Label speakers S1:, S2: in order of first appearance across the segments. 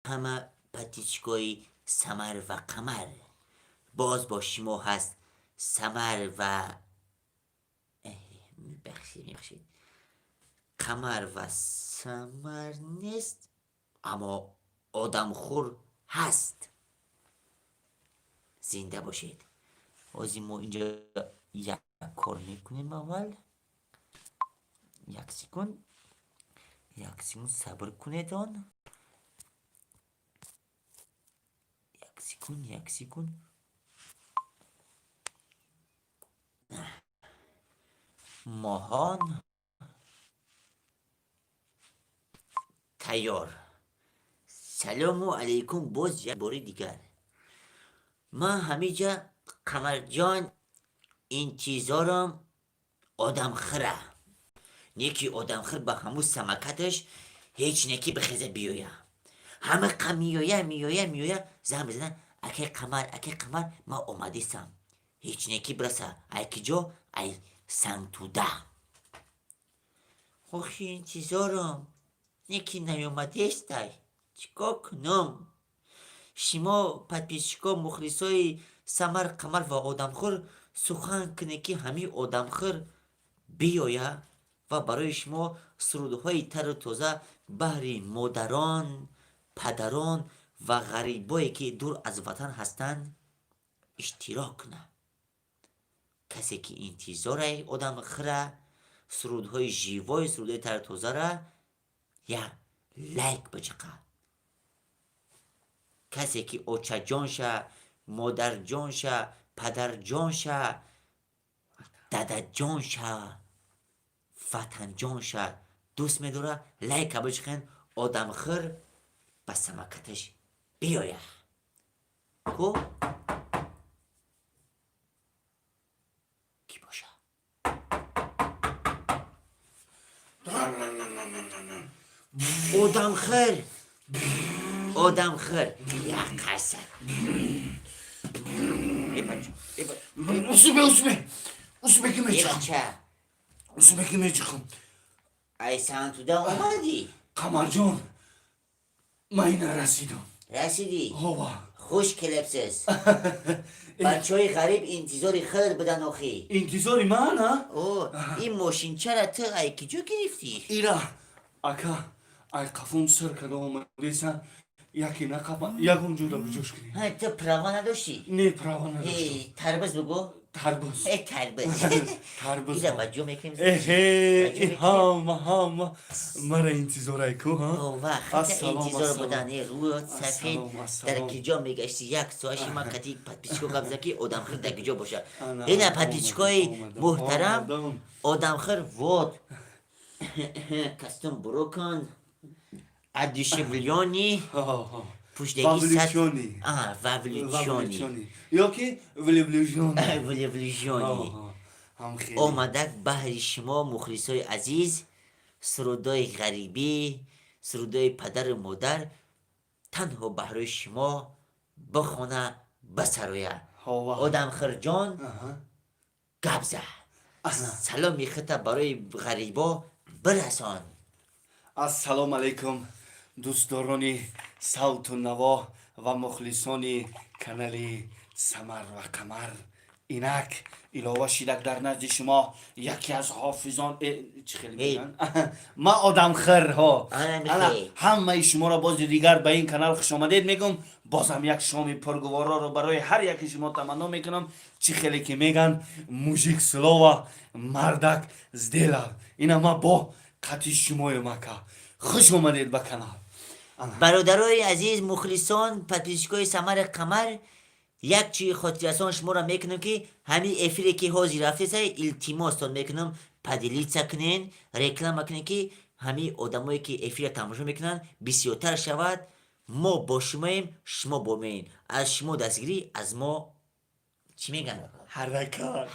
S1: همه پتیچکوی سمر و قمر. باز با شما هست سمر و میبخشید قمر و سمر نیست، اما آدمخور هست. زنده باشید. بازی ما اینجا یک کار میکنیم. اول یک سکون صبر کنید. یک سکون ماهان تیار. سلام علیکم. باز یک بار دیگر ما همیجا قمر جان این چیزارم آدم خره. نیکی آدم خر با همون سمکتش هیچ نکی بخیزه بیویه. همه قم میویه زن بزنن اکی قمر ما اومدیستم. هیچ نکی برسه ایکی جو ای سمتوده. خوشی این چیزارم نیکی نیومدیسته چیکار کنم؟ شما پتپیشکا مخلصای سمر قمر و آدمخور سخن کنه که همی آدمخور بیایه و برای شما سرودهای تر و تازه بهر مادران، پدران و غریبایی که دور از وطن هستند اشتراک کنه. کسی که انتظار آدم خره سرودهای جیوای سرودهای تر و تازه را یا لایک بچقه. کسی که اوچه جانشه، مادر جانشه، پدر جانشه، دادا جانشه، وطن جانشه دوست میداره لایک بچخن آدم خر به سمکتش بیایه. کو کی باشه؟ آدم خر یا قصر.
S2: Usube kime
S1: ای
S2: çıkın?
S1: بچه
S2: Usube kime çıkın?
S1: ای سنتوده اومدی؟
S2: Kamarcan. Mayına رسیدم.
S1: رسیدی؟
S2: هوا.
S1: خوش کلپسس. بچه های غریب انتظاری خیر بدن آخی.
S2: انتظاری من ها؟
S1: این ماشین چرا تو ای که جو گرفتی؟
S2: ایرا. Aka. Ay kafam sırkada olmadıysan yaki ne kapan yakın da bucuş ki.
S1: ها تو پروا نداشتی؟
S2: Ne pravana da.
S1: تربز بگو.
S2: Tarbuz.
S1: تربز.
S2: Tarbuz.
S1: ایره بجو میکنیم.
S2: هم مرا انتظار کو ها.
S1: وقت انتظار بودن رو سفید در کجا میگشتی یک سواشی ما کتی پتیچکو قبضه کی آدم خیر در کجا باشه. این پتیچکوی محترم آدم خیر وود کستم برو کن ادیشبلیونی پوشتگی ست وابلیچونی
S2: یا که ولیبلیجونی
S1: ولیبلیجونی آمدک بهر شما مخلصای عزیز سرودای غریبی سرودای پدر و مادر تنها برای شما بخونه بسرویه. آدم خرجان گبزه سلامی خطه برای غریبا برسان.
S2: السلام علیکم دوستدارانی صوت و نوا و مخلصانی کانالی سمر و قمر. اینک علاوه شیرک در نزد شما یکی از حافظان چی خیلی میگن؟ ما آدم خر ها همه شما را باز دیگر به این کانال خوش آمدید میگم. بازم یک شام پرگوارا رو برای هر یکی شما تمنا میکنم. چی خیلی که میگن موزیک سلوه مردک زدیلا اینا ما با قطی شمای مکه خوش آمدید به کانال.
S1: برادرای عزیز مخلصان پتیشکوی سمر قمر یک چی خاطرسان شما را میکنم که همین افیری که حاضر رفته سای التیماستان میکنم پدیلیت سکنین رکلام کنین که همین آدمایی که افیر تماشا میکنن بسیارتر شود. ما با شماییم شما با مین از شما دستگیری از ما چی میگن؟
S2: حرکت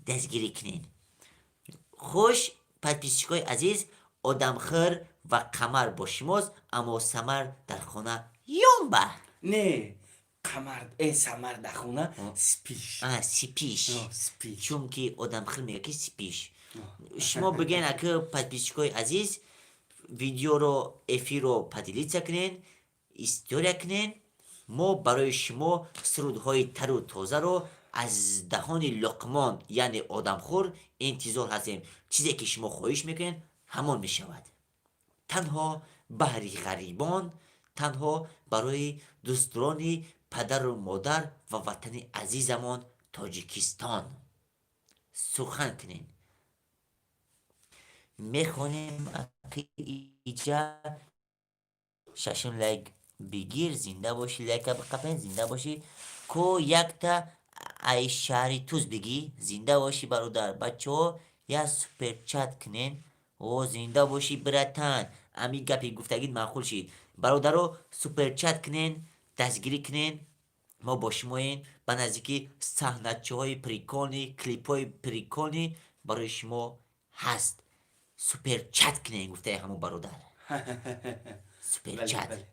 S1: دستگیری کنین. خوش پتیشکوی عزیز آدم خیر و قمر با شماست اما سمر در خانه یومبه.
S2: نه قمر ای سمر در خونه سپیش
S1: سپیش
S2: سپیش
S1: چون که آدم خیر میگه که سپیش. شما بگین اگه پتیشکوی عزیز ویدیو رو افیر رو پدیلیت کنین، استوریا کنین. ما برای شما سرودهای تر و تازه رو از دهان لقمان یعنی آدمخور انتظار هستیم. چیزی که شما خواهش میکنین همون میشود. تنها بهر غریبان، تنها برای دوستان پدر و مادر و وطن عزیزمان تاجیکستان سخن کنین. میخونیم که ایجا ششم لایک بگیر، زنده باشی، لایک بقپن، زنده باشی. کو یک تا ای شهری توز بگی، زنده باشی برادر. بچه ها یا سوپر چت کنین و زنده باشی برتن. امی گپی گفتگید معقول شید. برادر رو سوپر چت کنین، دستگیری کنین. ما با شما این به نزدیکی صحنه‌چه های پریکونی، کلیپ های پریکونی برای شما هست. سوپر چت کنین گفته همون برادر. سوپر
S2: بله
S1: چت.
S2: بله.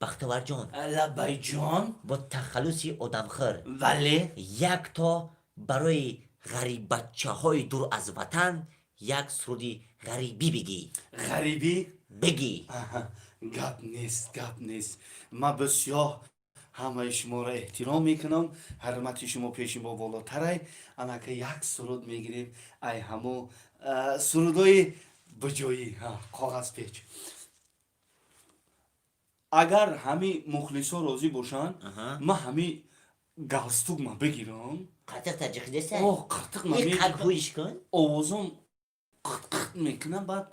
S1: بختیار جان
S2: لبای جان.
S1: با تخلصی آدمخور
S2: بله.
S1: یک تا برای غریب بچه های دور از وطن یک سرودی غریبی بگی.
S2: غریبی.
S1: بگی.
S2: گپ نیست. ما بسیار همه شما را احترام میکنم. حرمت شما پیش ما بالاتره. انا که یک سرود میگیریم ای همو سرودای بجایی کاغذ پیچ. اگر همه مخلصا راضی باشن ما همه گاستوگ ما بگیرم.
S1: قطق تجیخ دسته
S2: اوه قطق ما
S1: یک قد
S2: میگیرم.
S1: هویش کن.
S2: آوازم قط میکنم بعد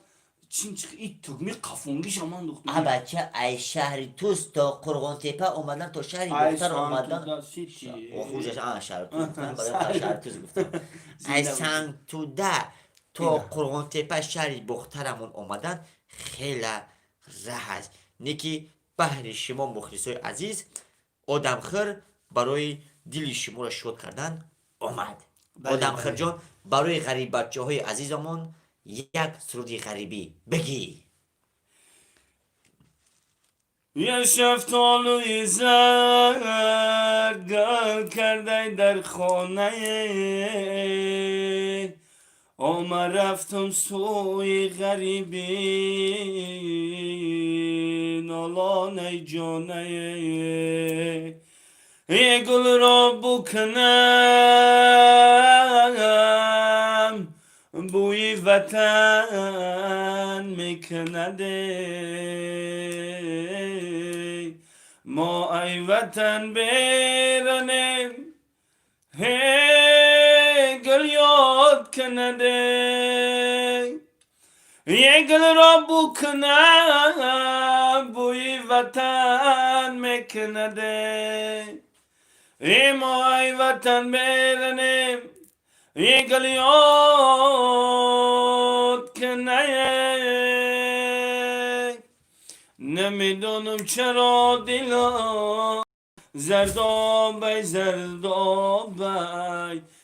S2: چین این تگمی قفونگیش همان دختمی.
S1: بچه ای شهر توست تا قرغان تپه اومدن تا شهری بختر اومدن. خوزش شهر توست گفتن برای شهر توست گفتن. ای سنگ تو ده تا قرغان تپه شهری بخترمون اومدن خیلی ره هست. نیکی بهر شما مخلصای عزیز آدمخور برای دل شما را شاد کردن آمد. آدمخور جان برای غریب بچه های عزیزمون یک سرودی غریبی بگی.
S2: یه شفتالوی زر گل کرده در خانه اما رفتم سوی غریبی نالانه جانه یه گل را بکنم بوی وطن میکنده ما ای وطن بیرنیم هی گل یاد کنده یه گل را بکنم بوی وطن میکنده ای ما ای وطن بیرنیم یه گل یاد کنه نمیدونم چرا دیلا زردابی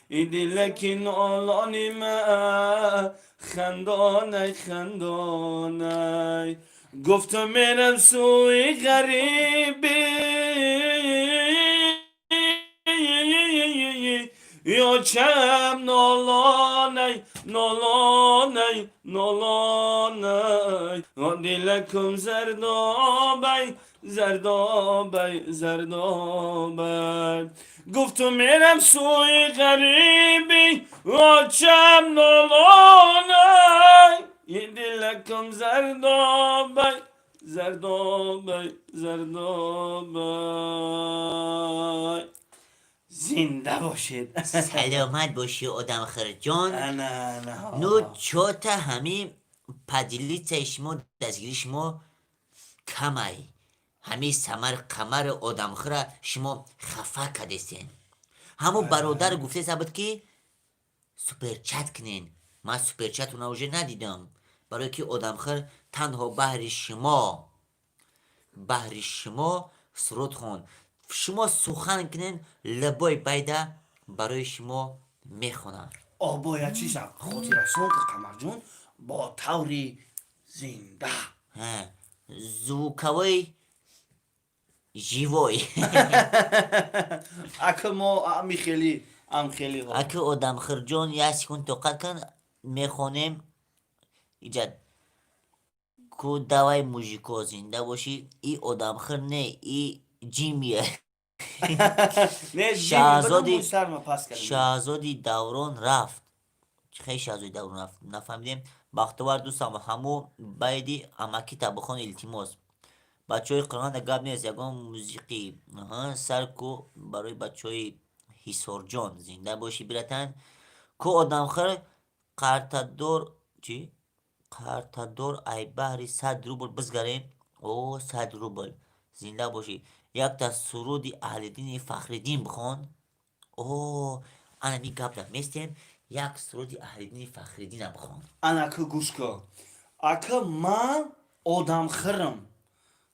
S2: ای دلکین آلانی ما خندانه گفتم میرم سوی غریبی یا چم نالانه دلکم زردابی گفتم میرم سوی غریبی یا چم نالانه دلکم زردابی زنده باشید.
S1: سلامت باشی آدمخور جان.
S2: نه
S1: نو چوتا همی پدیلیت شما دستگیری شما کمای همی سمر قمر آدمخور شما خفه کدستین. همو برادر گفته سبت که سوپر چت کنین. من سوپر چت اون اوجه ندیدم برای که آدمخور تنها بهر شما سرود خون. شما سخن کنین لبای بیده برای شما میخونن.
S2: باید چیشم خاطر رسان که قمر جون با طوری زنده
S1: زوکوی جیوی
S2: اکه ما امی خیلی ها
S1: اکه آدمخور جان یه سکون توقت کن میخونیم ایجاد کو دوای موژیکو زنده باشی. ای آدم خر نه، ای جیمیه.
S2: نه جیمی بدون
S1: شاهزاده
S2: موی ما پس کردیم.
S1: شاهزاده دوران رفت. خیلی شاهزاده دوران رفت نفهمیدیم. بختور دوستم همو بایدی اماکی تا بخون التیماس. بچه های قرآن گاب نیست یکم موزیقی سر کو برای بچه های هیسور جان زنده باشی برتن کو آدم خر قرتدور چی؟ قرتدور ای بحری 100 روبل بزگریم. او 100 روبل زنده باشی. یک تا سرودی اهل دین فخردین بخون. او انا می گاب میستیم یک سرودی اهل دین فخردین بخون.
S2: انا که گوش کن اکه ما آدم خرم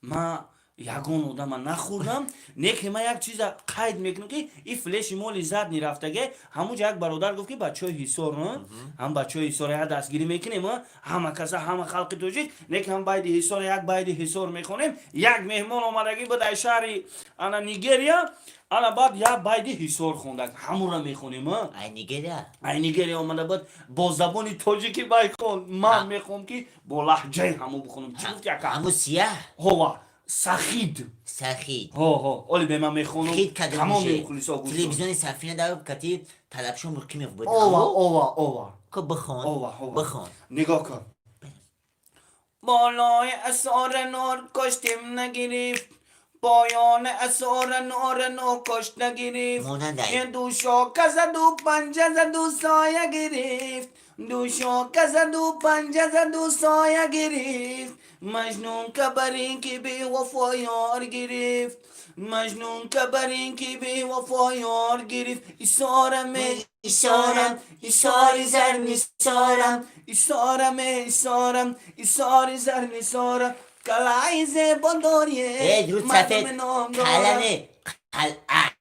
S2: ما یگان آدم نخوردم نیک ما یک چیز قید میکنم که این فلش مولی زد نیرفتگه همون یک برادر گفت که بچه های حیصار هم بچه های حیصار یک دستگیری میکنیم همه کسا همه خلق توجید نیک هم باید حیصار یک باید حیصار میکنیم یک مهمان آمدگی بود ای شهری انا نیگریا انا بعد یک باید حیصار خوندک همون را میخونیم
S1: ای نیگریا
S2: ای نیگریا آمده بود با زبانی تاجیکی باید خون من میخونم که با لحجه همون بخونم چی گفت یکا
S1: همو سیاه
S2: هوا سخید
S1: سخید
S2: ها اولی به من میخونم
S1: خید کدر
S2: تمام
S1: میشه
S2: مخلصا گوش کن
S1: تلویزیون سفینه دار کتی طلبشو مرکی بود
S2: اوه
S1: که بخون بخون
S2: نگاه کن بالای اسار نار کشتیم نگرفت پایان اسار نار نو کشت نگرفت
S1: موننده
S2: یه دو شاکه زد و پنجه زد و سایه گرفت دو شاکه زد و پنجه زد و سایه گرفت مجنون که بر این که بی وفا یار گرفت مجنون که بر این که بی وفا یار گرفت ایسارم ایسارم ایساری زر نیسارم ایسارم ایسارم ایساری زر نیسارم کلای زبان داریه
S1: درود سفید کلمه قلعه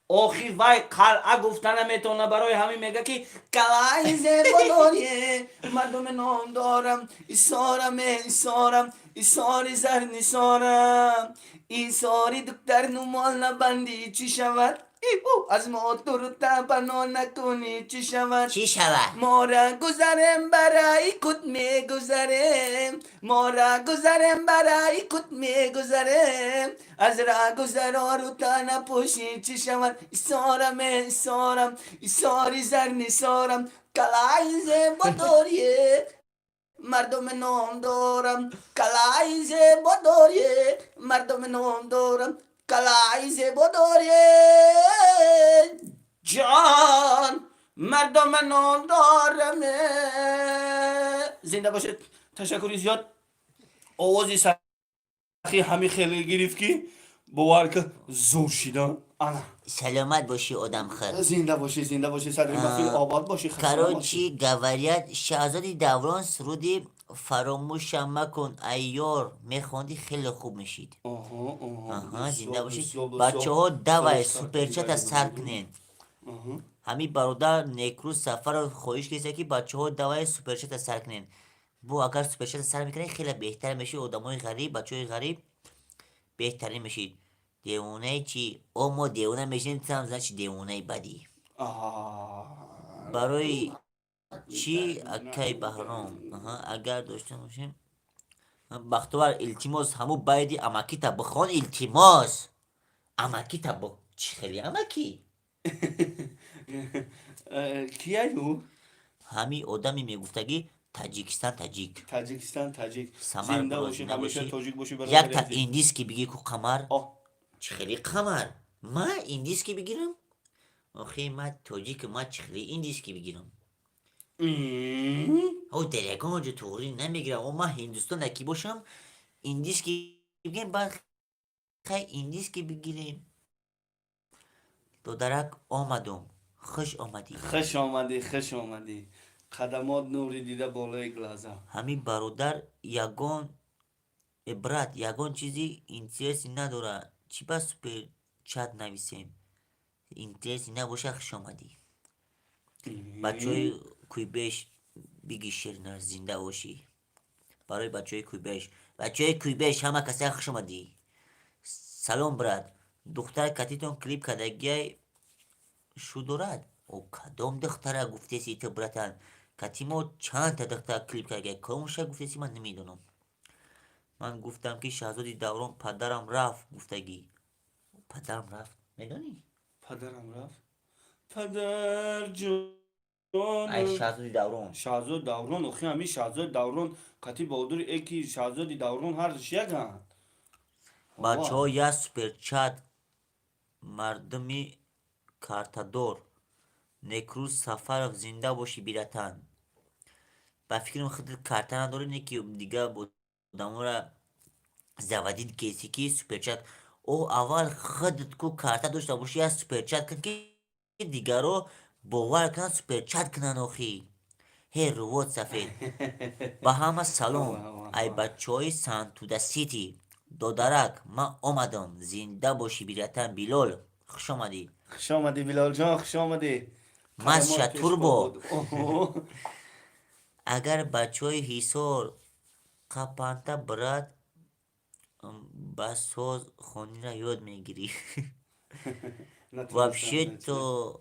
S2: آخی وای قلعه گفتن میتونه برای همین میگه که کلای زبان داریه مردم نام دارم ایسارم ایسارم ایساری زر نیسارم ایساری دکتر نمال نبندی چی شود از ما تو رو تبنا نکنی چی شود
S1: چی شود
S2: ما را گذرم برای کت می گذرم ما را گذرم برای کت می گذرم از را گذرا رو تا نپوشی چی شود ایسارم ایسارم ایساری زر نیسارم کلای زیبا داریه مردم نام دارم کلای زیبا داریه مردم نام دارم کلای زیبا داریه جان مردم نام دارم زنده باشد تشکری زیاد آوازی سخی همی خیلی گرفت که باور که زور شیدن انا
S1: سلامت باشی آدم خر
S2: زنده باشی صدر مفیل آباد باشی
S1: کاروچی گواریت شاهزاده دوران سرودی فراموشم مکن ایار میخوندی خیلی خوب میشید زنده باشید بچه ها دوای سوپرچت از سر کنین همین برادر نیکروز سفر رو خواهش کسی که بچه ها دوای سوپرچت از سر کنین بو اگر سوپرچت از سر میکنین خیلی بهتر میشید آدم های غریب بچه های غریب بهتری میشید دیونه چی او ما دیونه میشین تم چی دیونه بدی برای چی اکای بهرام اگر داشته باشیم بختوار التیماس همو بایدی اماکی تا بخون التیماس اماکی تا بخون چی خیلی اماکی
S2: کی ایو
S1: همی آدمی میگفتگی تاجیکستان تاجیک
S2: تاجیک
S1: سمر
S2: زنده
S1: برو
S2: باشی
S1: زنده
S2: همیشه
S1: باشی
S2: تاجیک باشی
S1: یک تا ایندیس که بگی کو قمر
S2: آه
S1: چی خیلی قمر ما ایندیس که بگیرم آخی ما تاجیک ما چی خیلی ایندیس که بگیرم او درگان جو توری نمیگیرم او ما هندوستان اکی باشم ایندیس که بگیرم بعد خیلی ایندیس که بگیریم دودرک آمدم خوش آمدی
S2: خوش آمدی خدمات نوری دیده بالای گلازا
S1: همین برادر یگان عبرت یگان چیزی اینترسی نداره چی بس سوپر چت نویسیم اینترسی نباشه خوش آمدی بچه های کویبش بگی شیرنر زنده باشی برای بچه های کویبش همه کسی خوش آمدی سلام برات دختر کتیتون کلیپ کدگی شو دارد او کدام دختره گفته سی تو براتن کتیمو چند تا دختر کلیپ کرد کاموشه گفتیسی من نمیدونم. من گفتم که شهزادی دوران پدرم رفت گفتگی. پدرم رفت میدونی؟
S2: پدرم رفت. پدر
S1: ای
S2: جان
S1: شهزادی دوران
S2: شهزاد دوران اخی همی شهزاد دوران کتی بودور اکی شهزادی دوران هر یکن
S1: بچه ها یه سوپر چت مردمی کارتادور نکروز سفر زنده باشی بیرتن. با فکرم خودت کارت نداره نکی دیگه بودم را زودید کسی که سوپر چت او اول خودت کو کارت داشته باشی یا سوپر چت کن که دیگه رو باور کنن سوپر چت کنن اخی. هی روود سفید با همه سلام ای بچه های سانتودا سیتی دودرک من آمدم زنده باشی بیرتن بیلال خوش آمدی.
S2: خوش آمدی بلال جان خوش آمدی
S1: مست
S2: قدمات پیش
S1: شطور
S2: پا
S1: با.
S2: بود اوه.
S1: اگر بچه های هیسار قپانتا برد با ساز خونی را یاد میگیری.
S2: نتونستم
S1: вообще
S2: نچه.
S1: то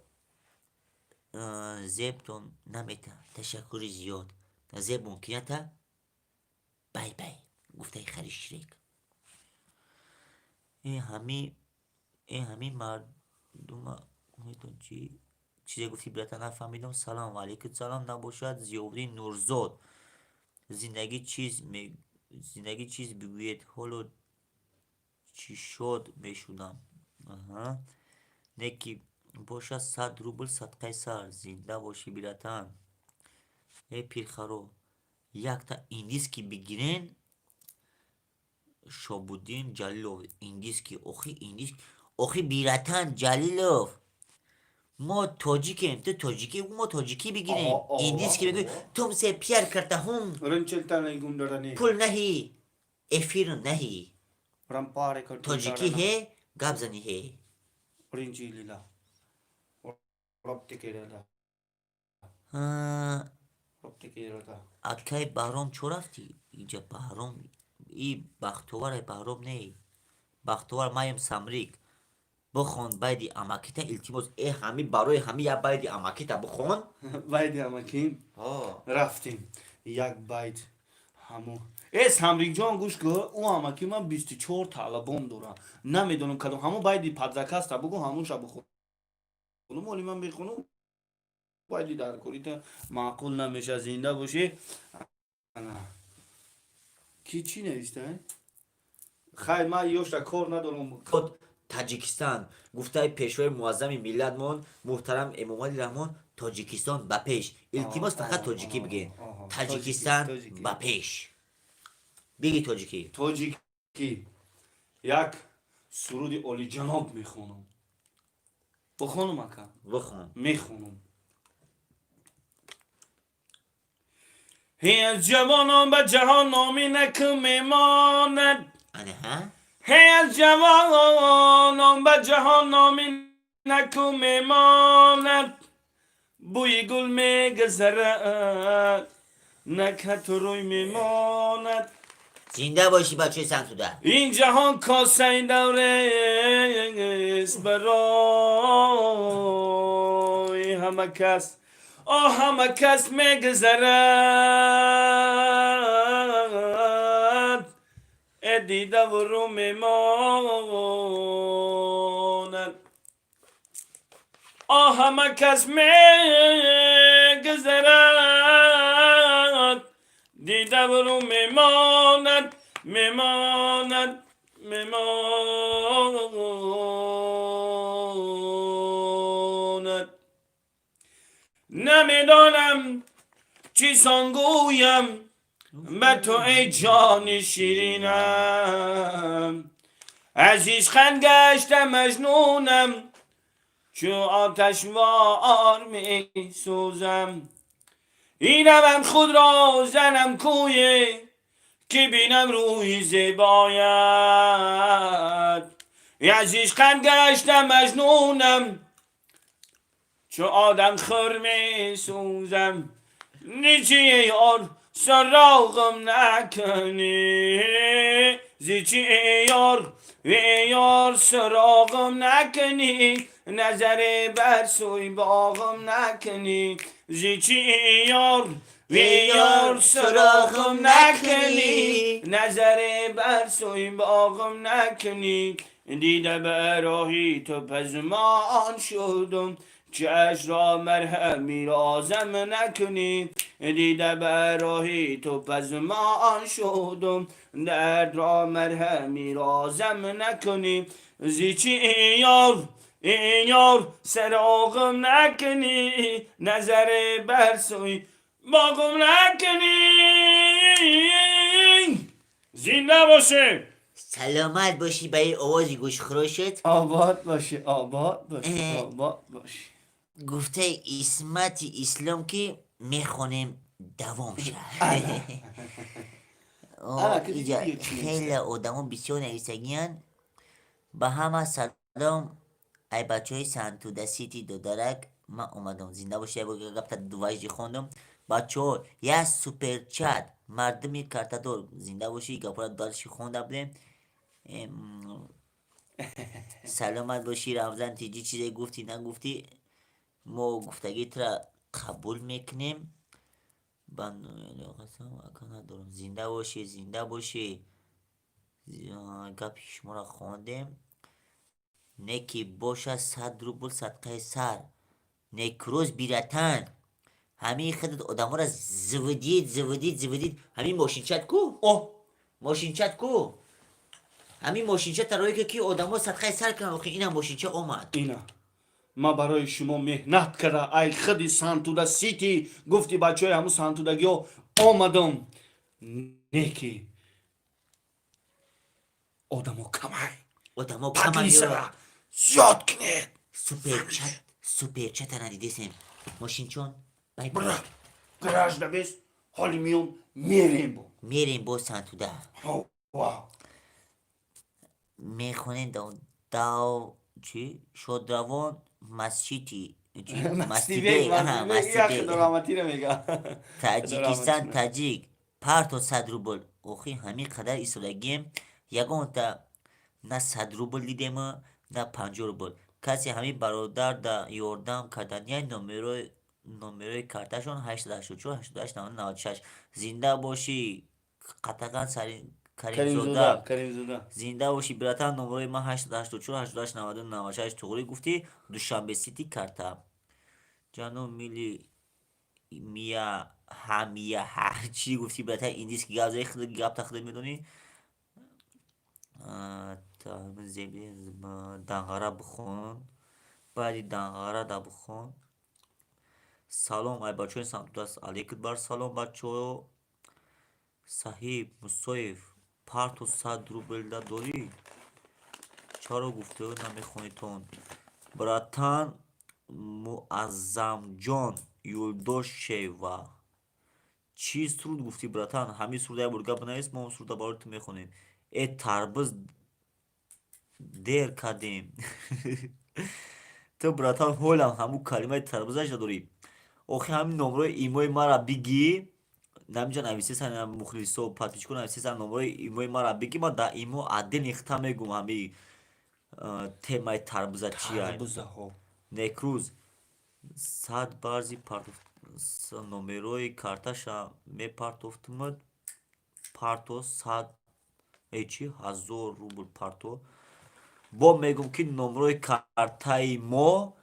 S1: زبتون نمیتن تشکر زیاد زب ممکنه بای بای گفته خری شریک. این همین مردم میتون چیزی گفتی برتا نفهمیدم. سلام علیکم سلام نباشد زیادی نورزاد زندگی چیز بگوید حالا چی شد میشدم. نکی باشد 100 روبل صدقه سر زنده باشی بیرتن. ای پیرخرو یک تا ایندیسکی بگیرین شابودین جلیلوف ایندیسکی اخی بیرتن جلیلوف ما تاجیکیم تو تاجیکی ما تاجیکی بگیریم ایندیسکی بگوی توم سه پیار کرده هم
S2: رنچلتن ایگون دارنی
S1: پول نهی افیر نهی
S2: رمپاره کرد
S1: تاجیکی هی گبزنی هی
S2: رنچی لیلا ربطی که لیلا ربطی که لیلا
S1: اکای بهرام چو رفتی اینجا بهرام ای بختوار بهرام نه بختوار مایم سمریک بخون بایدی اماکیتا التیموس ای همی برای همی یا بایدی اماکیتا بخون.
S2: باید همکیم رفتیم یک باید همون اس همریک جان گوش که او همکی من 24 طالبان دارم نمیدونم کدوم همون بایدی پدرک هست بگو همون شب بخونم ولی من بخونم بایدی در کوریت معقول نمیشه زنده باشی. نه کی چی نوشته خیر من یوش را کار ندارم
S1: خود تاجیکستان گفته پیشوای معظم ملت مون محترم امام علی رحمان تاجیکستان با پیش التماس فقط تاجیکی بگین تاجیکستان با پیش بگی تاجیکی
S2: تاجیکی یک سرود اولی جناب میخونم بخونم اکا
S1: بخون
S2: میخونم هی از جوانان به جهان نامی نکن میماند
S1: انه ها
S2: هی از جوانان به جهان نامی نکن میماند بوی گل میگذرد نکهت روی میماند
S1: زنده باشی بچه سنتوده.
S2: این جهان کاسه دوره است برای همه کس همه کس میگذرد دیده و رو میماند همه کس میگذرد دیده و رو میماند میماند میماند نمیدانم چی سانگویم به تو ای جان شیرینم عزیز خند گشتم مجنونم چو آتش وار می سوزم اینم من خود را زنم کوی که بینم روی زیبایت عزیز خند گشتم مجنونم چو آدم خور می سوزم نیچی یار سراغم نکنی زیچی یار وی یار سراغم نکنی نظر بر سوی باغم نکنی زیچی یار وی یار سراغم نکنی نظر بر سوی باغم نکنی دیده به راهی تو پزمان شدم چشم را مرهمی لازم نکنی دیده به راهی تو پزمان شدم درد را مرهمی لازم نکنی زیچی یار این یار سراغم نکنی نظر بر سوی باغم نکنی زنده باشه
S1: سلامت باشی برای آوازی گوش خروشت.
S2: آباد باشه آباد باشه آباد باشه
S1: گفته اسمت اسلام که میخونیم دوام شد.
S2: آه، که
S1: اینجا
S2: دیگه چی
S1: خیلی
S2: نیسته.
S1: آدم بسیار نویسگیان. به همه سلام. ای بچه های سنتو سیتی دو درک من اومدم زنده باشه با گفت دوایجی خوندم بچه ها یه سوپر چت مردمی کرتادور زنده باشی گفت دارشی خونده بودیم. سلامت باشی رمزن تیجی چیزی گفتی نگفتی ما گفتگیت را قبول میکنیم. من قسم ندارم زنده باشی زنده باشی. گپی شما را خواندیم. نکی باشه 100 روبل صدقه سر نکروز بیرتن همین خدت آدم را زودید همین ماشین چت کو
S2: اوه
S1: ماشین چت کو همین ماشین چت روی که کی آدم ها صدقه سر کنن آخه اینم ماشین چت اومد.
S2: اینا ما برای شما مهنت کرده ای خودی سانتودا سیتی گفتی بچه های همون سانتودگی ها آمدم نیکی آدم ها کمای
S1: آدم ها
S2: تکلیس
S1: کمه
S2: را زیاد کنید
S1: سوپر چت ندیدیم ماشین چون بای بای
S2: برا گراج نبیست حالی میام میریم بو
S1: میریم با سنتوده
S2: واو
S1: میخونین داو چی شد روان مسجدی چی
S2: مستی
S1: مستی
S2: بیگ
S1: بیگ
S2: مستی بیگ
S1: مستی
S2: یا
S1: بیگ
S2: خدرامتی رو میگه
S1: تاجیکستان تاجیک پارتو 100 روبل اوخی همین قدر ایستادگیم یگان تا نه 100 روبل دیدیم نه 50 روبل کسی همین برادر دا یوردام کردنیه نمره کارتشون 884 88 96 زنده باشی قطعا سرین کریم زاده
S2: کریم زوده
S1: زنده باشی براتن نمره من 884 88 99 96 توغری گفتی دوشنبه سیتی کرتا جانو میلی میا همیا چی گفتی براتن ایندیس که گازه خیلی گاب تخته میدونی تا زیبی دنغره بخون بعدی دنغره دا بخون. سلام ای بچه های سمت دست علیکت بر سلام بچه ها صحیب مصیف پارتو 100 روبل دا داری چرا گفته نمیخونی تون براتان معظم جان یولدوش شیوا چی سرود گفتی براتان همین سرود برگا بنویس ما اون سرود برات میخونیم ای تربز دیر کردیم. تو براتان هولم همون کلمه تربزش داری آخه همین نمره ایموی مرا بگی نمیجا نویسی سن مخلصو پاتیچکو نویسی سن نمره ایموی مرا بگی ما دا ایمو عدل نختا میگم همین تمای تربزه چیه
S2: تربوزه ها
S1: نکروز 100 барзи номерои карташа мепартофтмад парто 100 чӣ 1000 рубл парто бо мегум ки номерои картаи мо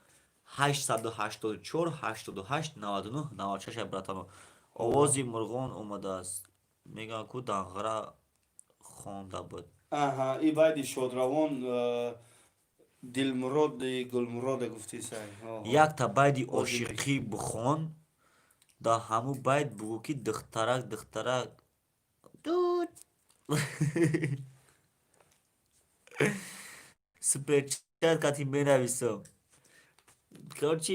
S1: 884 88 99 96 братано овози мурғон омадааст мегӯям ку даңғара хонда буд
S2: آها ای بعدی شادروان دلمراد گلمراد گفتی سعی
S1: як та байди ошиқӣ бихон да ҳамун байд бугӯ ки духтарак дуд суперчат кати менависам короче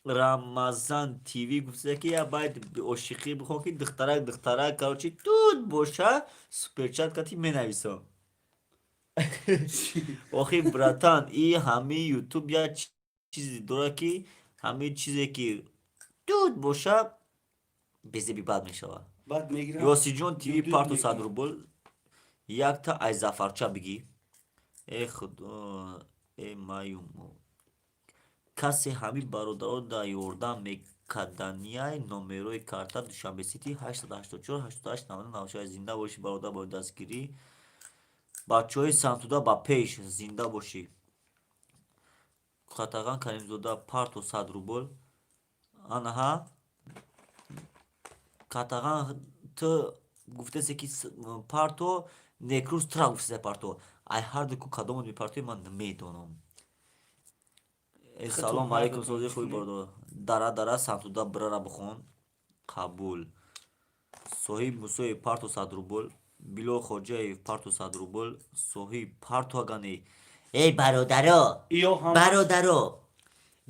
S1: рамазан тв гуфта ки я байд ошиқӣ бихон ки духтарак короче дуд боша суперчат кати менависам охи братан и ҳамин ютуб я чизе дора ки ҳамин чизе ки дуд боша безеби бад мешавад
S2: بعد میگیرم
S1: ёсиҷон тв парту 100 рубл якта ай зафарча бигӣ ای خدا، ای مایومو. کسی همین برادران در یوردن میکدنیای نومروی کارتا دوشنبه سیتی 884 88 99 96 زنده باشی برادر با دستگیری بچه های سنتودا با پیش زنده باشی қатաղան Քարիմզոդա Փարթո Սադրուբոլ անահա қатաղան ت گفته که پارتو نکروز ترا گفته پارتو ای هر دو کدوم می پارتوی من نمیدونم سلام علیکم سوزی خوبی بردو دارا سمتودا برا بخون قبول صحیح موسوی پارتو صدروبول بیلو خوجه پارتو صدروبول صحیح پارتو اگانی ای برادرو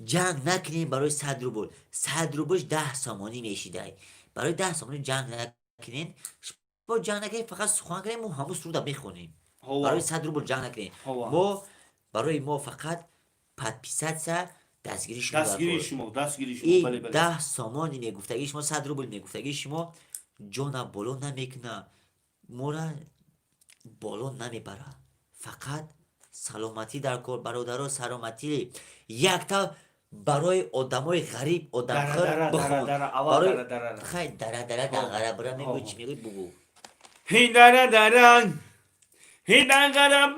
S1: جنگ نکنیم برای 100 روبل 100 روبلش 10 سامانی میشیده برای 10 سامانی جنگ نکنین با جنگ نکنین فقط سخن کنیم و همون سرودا بخونیم برای 100 روبل جنگ نکنین ما برای ما فقط پدپیست سا دستگیری شما این 10 سامانی میگفتگی شما 100 روبل میگفتگی شما جانا بالو نمیکنه مورا بالو نمیبره فقط سلامتی در کار برادرها سلامتی یک تا برای آدمای غریب آدمخوار بخون برای خیلی دره دغره برا میگوی چی میگوی بگو
S2: هی دره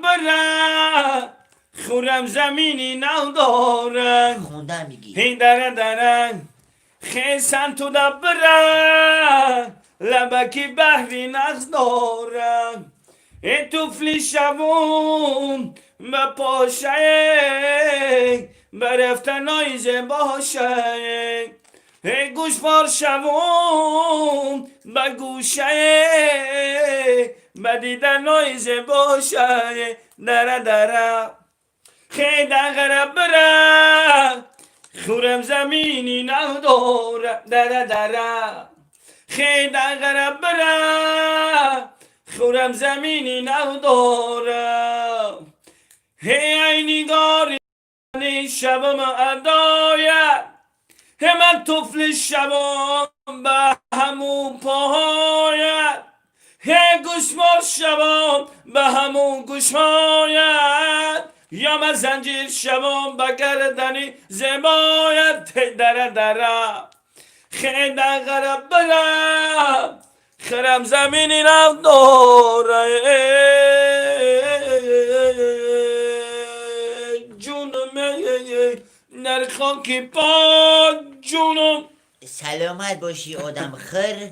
S2: برا خورم زمینی نو دارن
S1: خونده میگی
S2: هی دره خیسن تو دا برا لبکی بحری نغز دارن ای توفلی شبون به پاشه برفتن نایزه باشه ای گوش بار شبون به گوشه به دیدن نایزه باشه دره خیلی دغره بره خورم زمینی نو داره دره خیلی دغره بره خورم زمینی نو دارم هی ای نگاری شبم ادایت هی من طفل شبم به همون پاهایت هی گوشمار شبم به همون گوشهایت یا من زنجیر شبم به گردنی زبایت دره خیلی دغره برم خرم زمینی نو داره جونم در خاکی پا جونم
S1: سلامت باشی آدم خر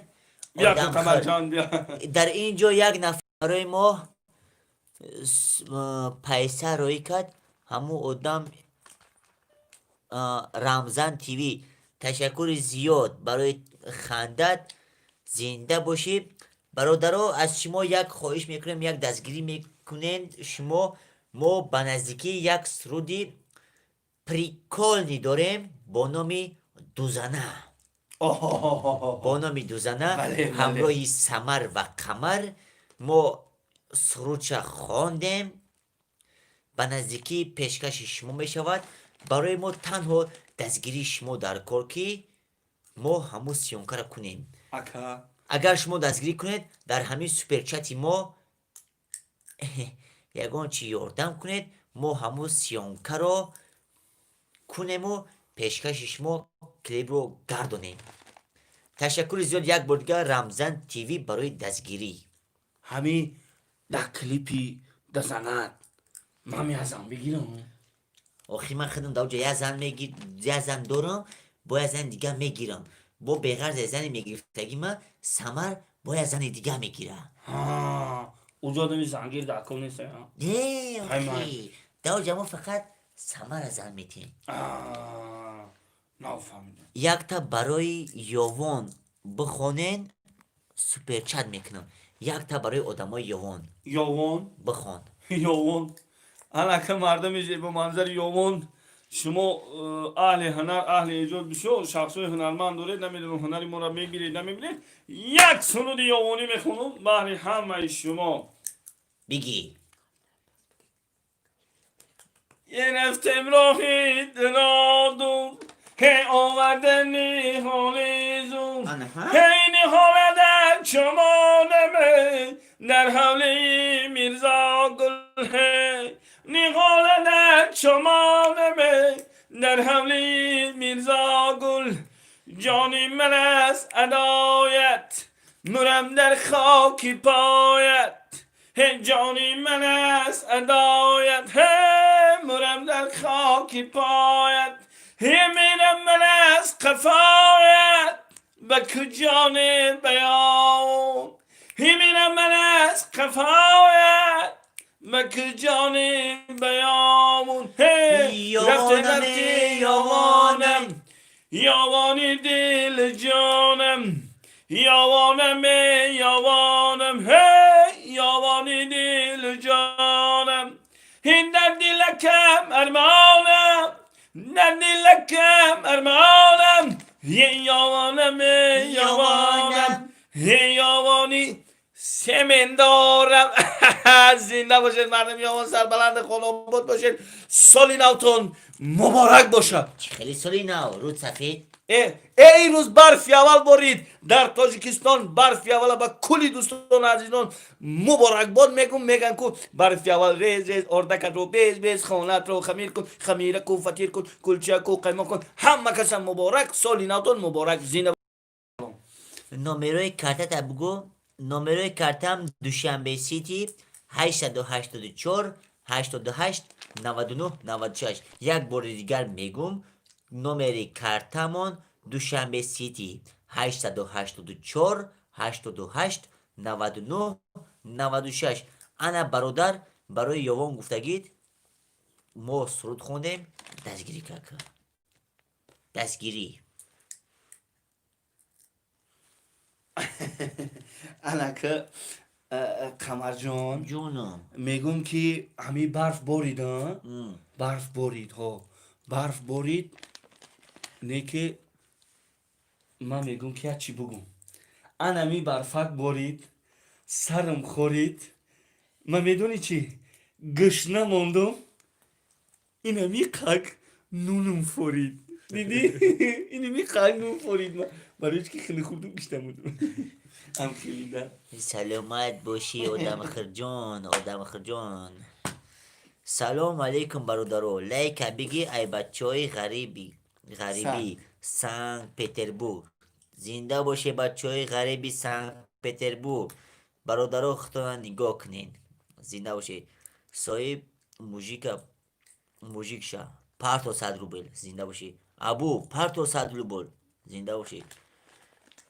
S2: بیا قمر جان بیا
S1: در اینجا یک نفر ما پیسه روی کرد همو آدم رمزان تیوی تشکر زیاد برای خندت زنده باشی برادرها از شما یک خواهش میکنیم یک دستگیری میکنین شما ما به نزدیکی یک سرودی پریکولنی داریم با نامی دوزنه با نامی دوزنه همراهی سمر و قمر ما سرودش خواندیم به نزدیکی پیشکش شما میشود برای ما تنها دستگیری شما در کار که ما همو سیونکه را کنیم اگر شما دستگیری کنید در همین سوپر چتی ما یگان چی یاردم کنید ما همو سیونکه را کنیم و پیشکش شما کلیپ رو گردونیم تشکر زیاد یک بار دیگه رمزان تیوی برای دستگیری
S2: همین در کلیپی دزنت من میازم بگیرم
S1: آخی من خودم در اونجا یه زن دارم با یه زن دیگه میگیرم با بغیر زن میگرفتگی من سمر با یه زن دیگه میگیره
S2: اونجا دمی زنگیر دکم نیست
S1: نه آخی در اونجا ما فقط سمر زن میتیم
S2: نفهمیدم
S1: یک تا برای یوان بخونین سوپر چت میکنم یک تا برای آدمای
S2: یوان
S1: بخون
S2: یوان الان مردمی با منظر یوان شما اهل هنر اهل ایجاد بشو شخصای هنرمند دارید نمیدونم هنری ما را میگیرید نمیبینید یک سرود یوانی میخونم برای همه شما
S1: بگی
S2: یه رفتم راهی دلادم هی آوردنی حالی زون هی نهاله در چمانمه در حولی میرزا گل هی نقالد چمانم در حملی میرزا گل جانی من از ادایت مرم در خاکی پایت هی جانی من از ادایت هی مرم در خاکی پایت هی میرم من از قفایت به کجان بیان هی میرم من از قفایت به کجان بیامون هی رفته یوانم یوانی دل جانم یوانم هی یوانی دل جانم این در دلکم ارمانم در دلکم ارمانم یوانم یوانی سمن دارم زنده باشید مردم یوان سربلند خانم بود باشید سالی نوتون مبارک باشد
S1: خیلی سالی نو رود سفید
S2: این روز برفی اول برید در تاجیکستان برفی اول با کلی دوستان عزیزان مبارک باد میگن که برفی اول ریز اردکت رو بیز خانت رو خمیر کن خمیره کو فطیر کن کلچه کو قیمه کن همه کس مبارک سالی نوتون مبارک زنده
S1: نمره کارتت بگو نمره کارتم دوشنبه سیتی 884 88 99 96 یک بار دیگر میگم نمره کارتمون دوشنبه سیتی 884 88 99 96 انا برادر برای یوان گفتگید ما سرود خوندیم دستگیری که دستگیری
S2: انا که قمر جان
S1: جونم
S2: میگم که همی برف بارید ها برف بارید ها برف بارید نه که من میگم که چی بگم انا می برفک بارید سرم خورید من میدونی چی گشنه موندم این می قک نونم فورید دیدی این می قک نون فورید من برای که خیلی خوردم بیشتر بودم هم خیلی در
S1: سلامت باشی آدم خرجان سلام علیکم برادرو لیک بگی ای بچه های غریبی سنت پتربورگ زنده باشه بچه های غریبی سنت پتربورگ برادرو خطا نگاه کنین زنده باشه صاحب موژیک شا پارتو 100 روبل زنده باشه ابو پارتو 100 روبل زنده باشه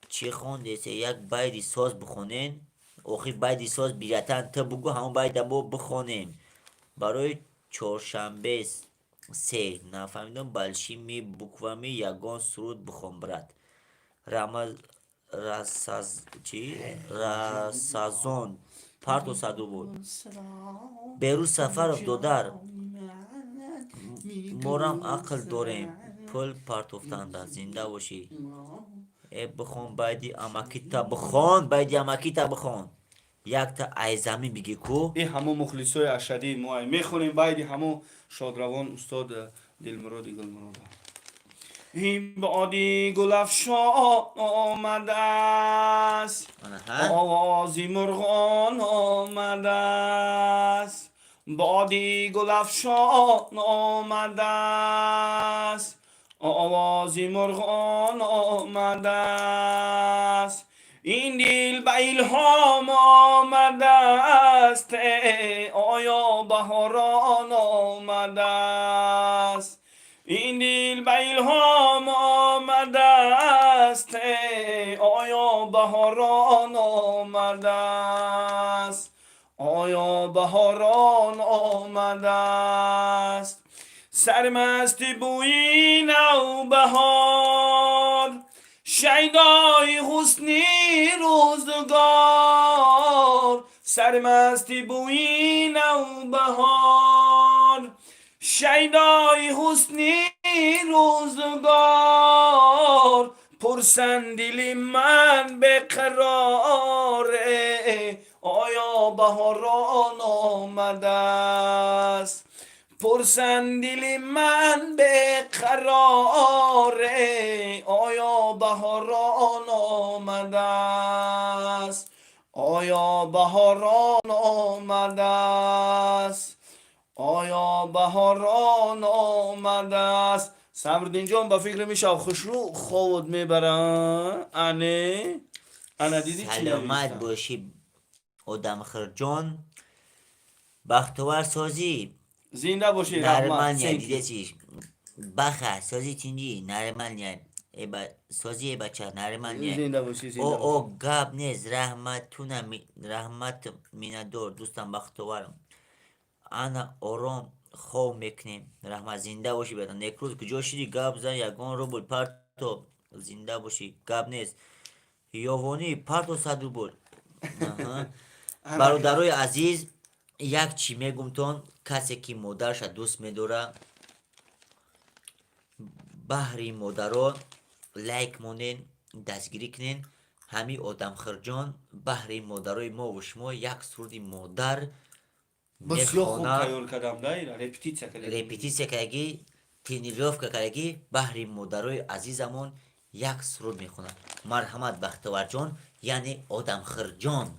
S1: چی خونده یک بایدی ساز بخونین آخی بایدی ساز بیرتن تا بگو همون باید ما بخونیم برای چهارشنبه سه نفهمیدم بلشی می بکومی یگان سرود بخون برد رسازون پارتو صدو بود برو سفر دودر مورم عقل داریم پل پارتوفتنده زنده باشی بخون بایدی اماکیتا بخون یک تا ایزمی میگی کو
S2: این همه مخلصای اشدی ما میخونیم باید همه شادروان استاد دلمرادی گلمراد این بادی گل افشان آمده است آوازی مرغان آمده است بادی گل افشان آمده است آوازی مرغان آمده است این دل به الهام آمده است آیا بهاران آمده است این دل به الهام آمده است آیا بهاران آمده است آیا بهاران آمده است سرمست بوی نوبهار شیدای حسنی روزگار سرمست بوی نوبهار شیدای حسنی روزگار پرسن دل من به قرار آیا بهاران آمده است پرسن دل من به قرار آیا بهاران آمده است آیا بهاران آمده است آیا بهاران آمده است؟ صبرالدین جان با فکر میشه خوشرو خود میبرن. انه دیدی چی
S1: سلامت
S2: نوشتم؟
S1: باشی آدم خرجان. بختور سازی
S2: زنده باشی رحمت.
S1: نرمن یا
S2: Thank
S1: دیده
S2: you.
S1: چیش بخه سازی چینجی نرمن یا سازی ای بچه نرمن یا
S2: زنده باشی،
S1: او
S2: زنده باشی.
S1: گاب نیست رحمت میندور دوستم بختورم انا آرام خواب میکنیم رحمت زنده باشی بدن نکروز کجا شدی گاب زن یگان رو بود پرتو زنده باشی گاب نیست یوانی پرتو صدر بود آها.
S2: انکه
S1: برادرای عزیز یک چی میگمتون کسی که مادرش دوست میداره بحری مادران لایک مونین دستگیری کنین همی آدم خرجان بحری مادرای ما و شما یک سردی مادر
S2: بسیار خوب
S1: میخوانه
S2: تیار کردم دایره رپتیت کردیم.
S1: رپیتیسیا کردگی تینیروفکا کردگی بحری مادرای عزیزمون یک سرود میخونه مرحمت بختور جان یعنی آدم خرجان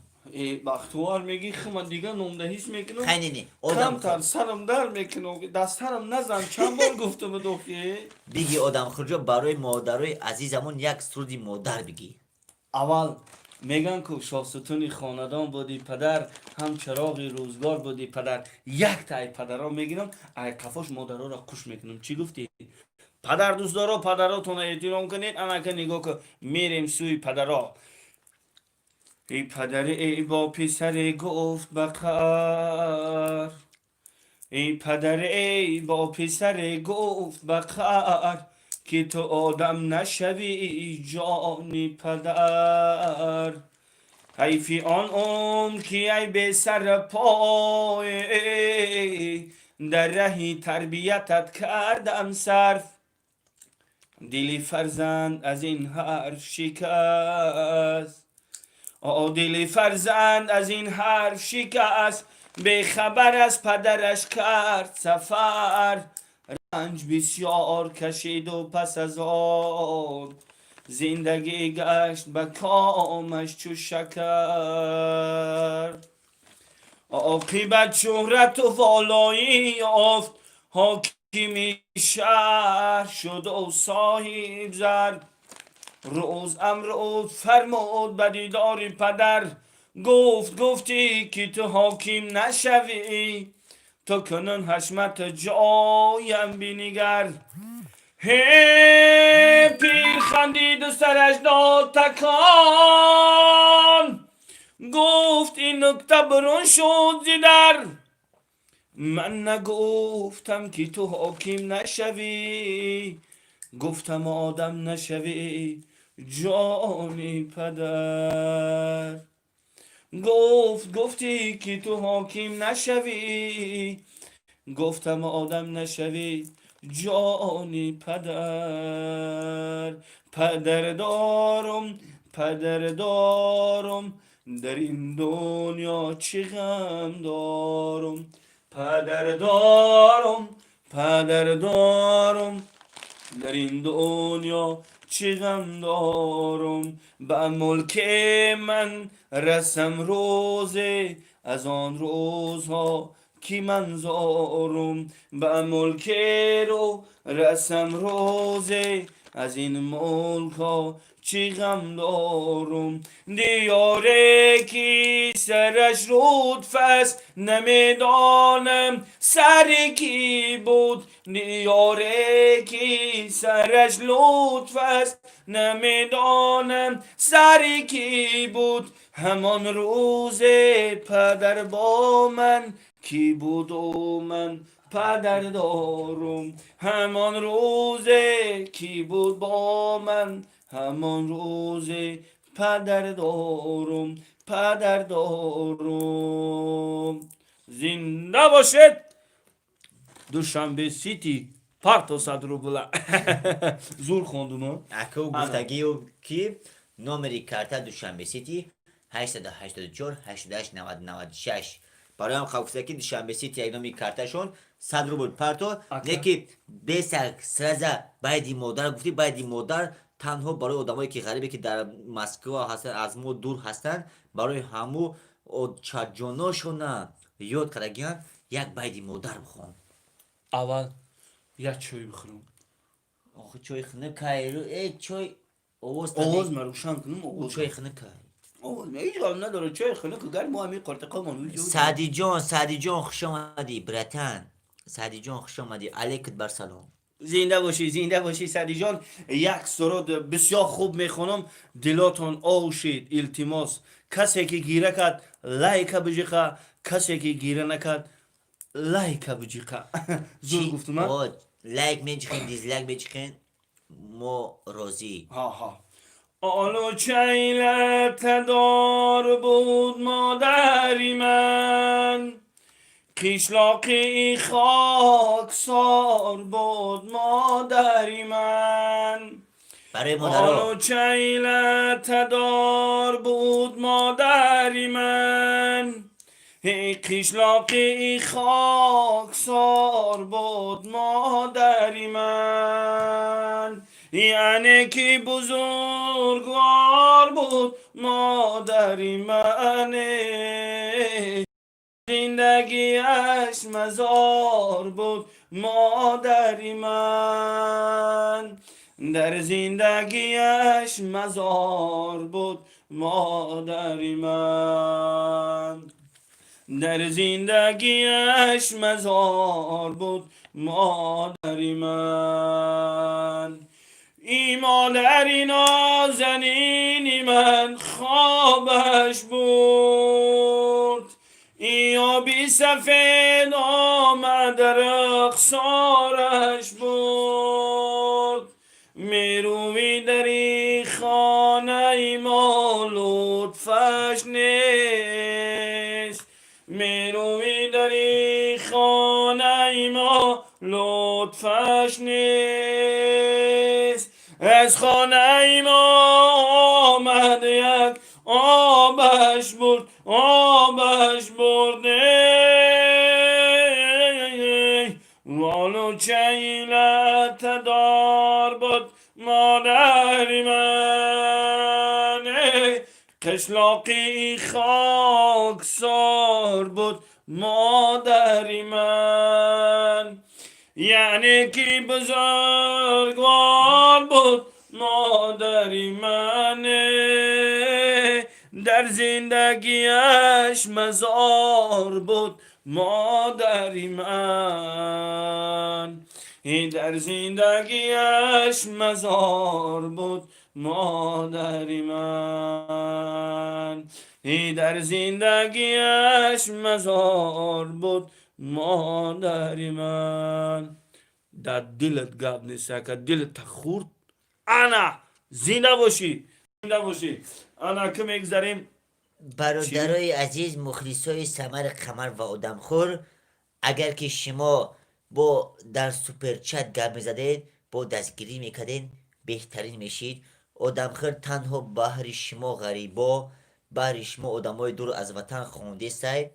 S2: بختوار میگی خب من دیگه نمدهیش میکنم.
S1: خیلی نه آدم
S2: کم تر سرم در میکنم دسترم نزن. چند بار گفتم دوخی.
S1: بگی آدم خرجان برای مادرای عزیزمون یک سرودی مادر بگی
S2: اول میگن که شاستونی خاندان بودی پدر، هم چراغی روزگار بودی پدر. یک تای پدرها میگیرم ای قفاش مادرها را خوش میکنم. چی گفتی؟ پدر دوست دارو پدراتون را احترام کنید. انا که نگاه که میریم سوی پدرها. ای پدر ای با پسر گفت بخر. ای پدر ای با پسر گفت بخر، که تو آدم نشوی جانی پدر. حیفی آن که ای به سر پای، در رهی تربیتت کردم صرف. دلی فرزند از این حرف شکست. دل فرزند از این حرف شکست، به خبر از پدرش کرد سفر. رنج بسیار کشید و پس از آن زندگی گشت به کامش چو شکر. عاقبت شهرت و والایی یافت، حاکمی شهر شد و صاحب زر. روز امروز فرمود به دیدار پدر، گفتی که تو حاکم نشوی، تو کنون حشمت جایم بینگر. هی پیر خندید و سرش داد تکان، گفت این نکته برون شد زی در. من نگفتم که تو حاکم نشوی، گفتم آدم نشوی جانی پدر. گفتی که تو حاکم نشوی، گفتم آدم نشوی جانی پدر. پدر دارم در این دنیا چه غم دارم. پدر دارم در این دنیا چه غم دارم. به ملک من رسم روزه از آن روزها که من زارم. به ملک رو رسم روزه از این ملک ها چه غم دارم. دیاره که سرش رود فست، نمیدانم سر کی بود. دیاره که سرش لطف است، نمیدانم سر کی بود. همان روز پدر با من کی بود و من پدر دارم. همان روز کی بود با من، همان روز پدر دارم. زنده باشد دوشنبه سیتی پارتو صدرو بلا. زور خوندم ها.
S1: اکو گفتگی و کی نمری کارتا دوشنبه سیتی 884 88 90 96 برای هم خواسته دوشنبه سیتی یک نمی کارتاشون 100 روبل پارتو نکی بیسک سرزا بایدی مادر گفتی بایدی مادر تنها برای آدمایی که غریبه که در مسکو هستن از ما دور هستن برای همو چجاناشون یاد کردگیان یک باید مادر بخوام.
S2: اول یک چای بخورم.
S1: آخه چای خنه کای رو ای چای آواز
S2: آواز من روشن کنم.
S1: او
S2: آواز
S1: چای خنه کای.
S2: آواز من هیچ غم نداره. چای خنک گر ما همین قرتقا منوی جو.
S1: سعدی جان خوش آمدی برتن. سعدی جان خوش آمدی. علیکت بر سلام.
S2: زنده باشی سعدی جان. یک سرود بسیار خوب میخونم. دلاتون آوشید التماس. کسی که گیره کرد لایک بجیخه، کسی که گیره نکرد لایک بجیخه. زور
S1: چی؟
S2: گفتم ها؟
S1: آقا لایک میچخین دیزلایک میچخین ما راضی.
S2: ها ها. آلو چیلت دار بود مادری من، قشلاقی خاکسار بود مادری من.
S1: برای
S2: آلو
S1: مادرها
S2: چیلت دار بود مادری من، قشلاقی خاکسار بود مادری من. یعنی که بزرگوار بود مادری من، زندگیش مزار بود مادری من. در زندگیش مزار بود مادری من. در زندگیش مزار بود مادری من. ای مادری نازنینی من خوابش بود، ای آبی سفید آمد رخسارش بود. میروی در این خانه ما لطفش نیست، میروی در این خانه ما لطفش نیست. از خانه ما آمد یک آبش برد، آبش برده. والو چیلت دار بود مادری من، قشلاقی خاکسار بود مادری من. یعنی که بزرگوار بود مادری من، در زندگیش مزار بود مادری من. در زندگیش مزار بود مادری من. در زندگیش مزار بود مادری من. در دلت گاب نیست که دلت خورد. انا زنده باشی، زنده باشی. انا که میگذاریم
S1: برادرای عزیز مخلصای سمر قمر و آدمخور، اگر که شما با در سوپر چت گپ میزدید با دستگیری میکردین بهترین میشید. آدمخور تنها بهر شما غریبا، بهر شما آدمای دور از وطن خونده سای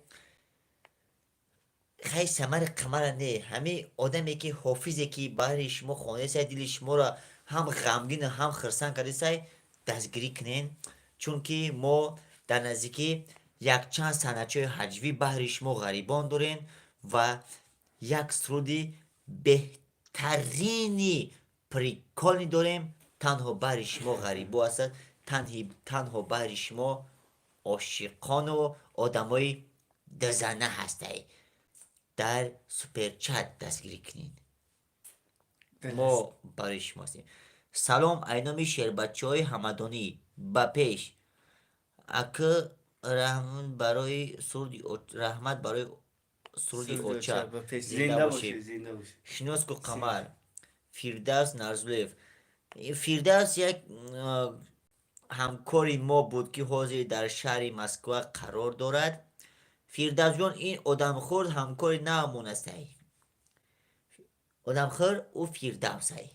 S1: خیلی سمر قمر نه، همه آدمی که حافظی که بهر شما خونده سای دل شما را هم غمگین و هم خرسن کرده سای دستگیری کنین. چون که ما در نزدیکی یک چند سنچه حجوی بهر شما غریبان دارین و یک سرودی بهترینی پریکالنی داریم تنها بهر شما غریبا هست، تنها بهر شما عاشقان و آدمای دزنه هسته. در سوپر چت دستگیری کنین، ما برای شما هستیم. سلام اینامی شیر بچه های همدانی با پیش اکه رحمت برای سرودی اوچا زنده باشی.
S2: زنده باشی.
S1: شناس کو قمر فیردوس نرزلوف. فیردوس یک همکاری ما بود که حاضر در شهر مسکو قرار دارد. فیردوس جان این آدمخور همکاری نمون است. آدمخور او فیردوس ای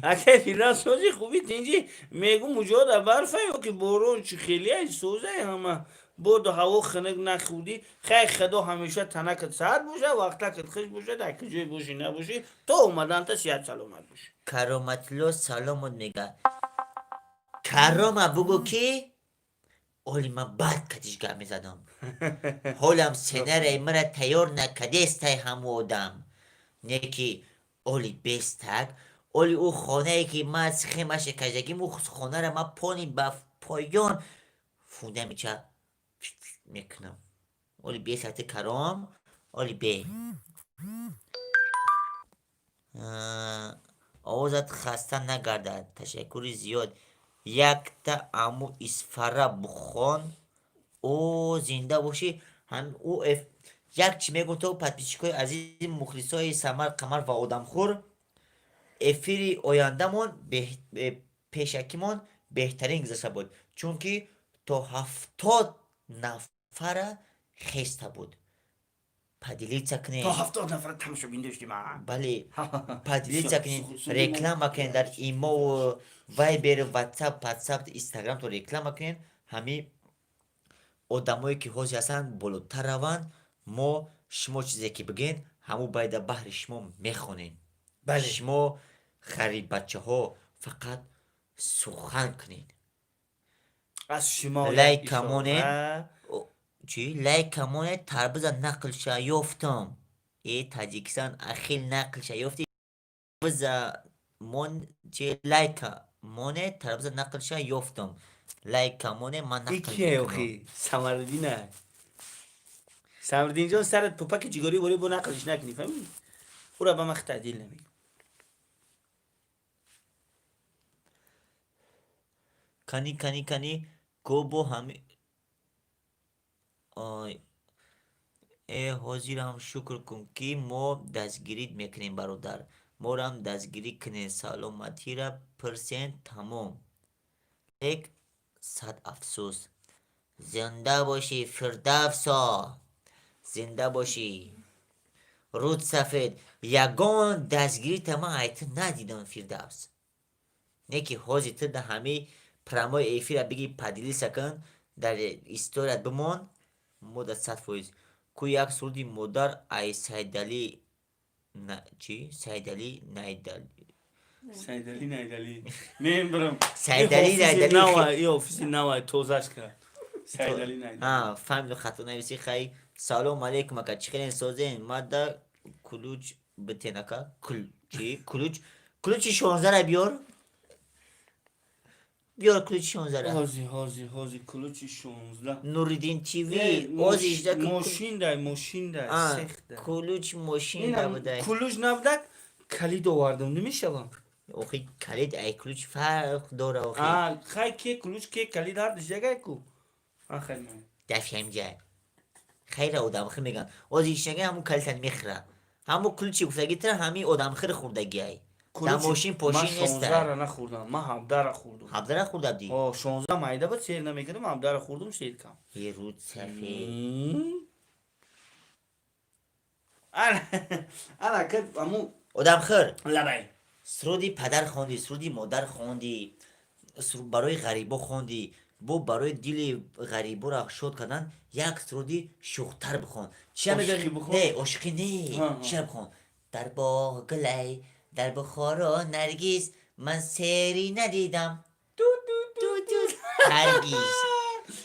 S2: اگه فیرا سوزی خوبی تینجی میگو مجاد برفه یا که بارون چی خیلی ای سوزه همه بود هوا خنک نخودی. خیلی خدا همیشه تنکت سرد باشه، وقتا که خش باشه در کجای باشی نباشی تو اومدن تا صحت سلامت باشی.
S1: کرامت الله سلامت میگه. کرامه بگو کی اولی من بعد کتیشگر میزدم. حالم سنر مرا تیار نکدیستای همو آدم. نکی اولی بستگ اولی او خانه ای که من از خیمش کجگیم او خانه را من پانی با پایان فونده میچه میکنم. اولی بی ساعت کرام اولی بی آوازت خسته نگردد. تشکر زیاد. یک تا امو اسفره بخون او زنده باشی. هم او یک چی میگم تو پادپیچکای عزیز مخلصای سمر قمر و آدمخور افیری آیندهمون پیشکیمون بهترین گذشته بود چون که تا 70 نفر خسته بود. پدیلی چکنین
S2: تا 70 نفر تماشا بین داشتیم.
S1: بله پدیلی چکنین رکلام مکنین در ایما و وایبر واتساپ واتساپ اینستاگرام تو رکلام مکنین. همین آدمایی که حاضر هستن بالاتر روند. ما شما چیزی که بگین همو باید بحر شما میخونین.
S2: بله.
S1: شما خرید بچه ها فقط سخن کنین.
S2: از شما
S1: لایک کمونه چی؟ لایک کمونه تربوز نقل یافتم. ای تاجیکستان اخیل نقل یافتی تربوز من چی لایک مونه تربوز نقل یافتم. لایک کمونه من نقل
S2: یکیه اوخی سمردینه. سمردین جان سرت پوپک جگاری بوری بو نقلش نکنی فهمی؟ او را به مخ تعدیل نمیگی.
S1: کنی گوبو همی آی حاضر هم شکر کن که ما دستگیریت میکنیم برادر. ما را هم دستگیری کنین سلامتی را پرسین تمام. یک صد افسوس. زنده باشی فردوسا. زنده باشی. رود سفید یگان دستگیری تمام ایت ندیدم فردوس. نکی حاضر تو ده همه پرمای ایفی را بگی پدیلی سکن در استورت بمان مدت 100%. کو یک سردی مادر ای سیدلی چی؟ سیدلی
S2: نیدلی نیم برم
S1: سیدلی نیدلی
S2: ای اوفیسی نوای توزش کرد. سیدلی نیدلی
S1: فهمیدم خطا نویسی خیلی. سلام علیکم اکا چخیرین سازین ماده کلوچ بتینکا کلوچ 16 را بیار کلوچ 16 را.
S2: هازی کلوچ 16
S1: نوریدین تیوی اوزیش ده
S2: ماشین ده سخت ده
S1: کلوچ ماشین ده بوده.
S2: کلوچ نبودک کلید آوردم نمیشوم.
S1: اوخی کلید ای کلوچ فرق داره اوخی.
S2: خیلی که کلوچ که کلید هر دیگه کو آخر من
S1: دفعه جای خیلی آدم خیلی میگن اوزیش نگه همون کلیتن میخره همون کلوچی گفتگی تر همین آدم خیلی خوردگی های در ماشین پاشین نیست.
S2: من 16 را نخوردم من 17 را خوردم.
S1: 17 را خوردم دی
S2: 16 مایده بود سیر نمیکردم 17 را خوردم سیر کم.
S1: یه رود سفید
S2: انا کد امو
S1: آدم خیر
S2: لبای
S1: سرودی پدر خوندی سرودی مادر خوندی برای غریبا خوندی بو برای دیل غریبا را شد کردن یک سرودی شوختر بخون. چی میگه؟ نه عشقی نه چی بخون؟ در باغ گلی در بخارا نرگیز من سری ندیدم هرگیز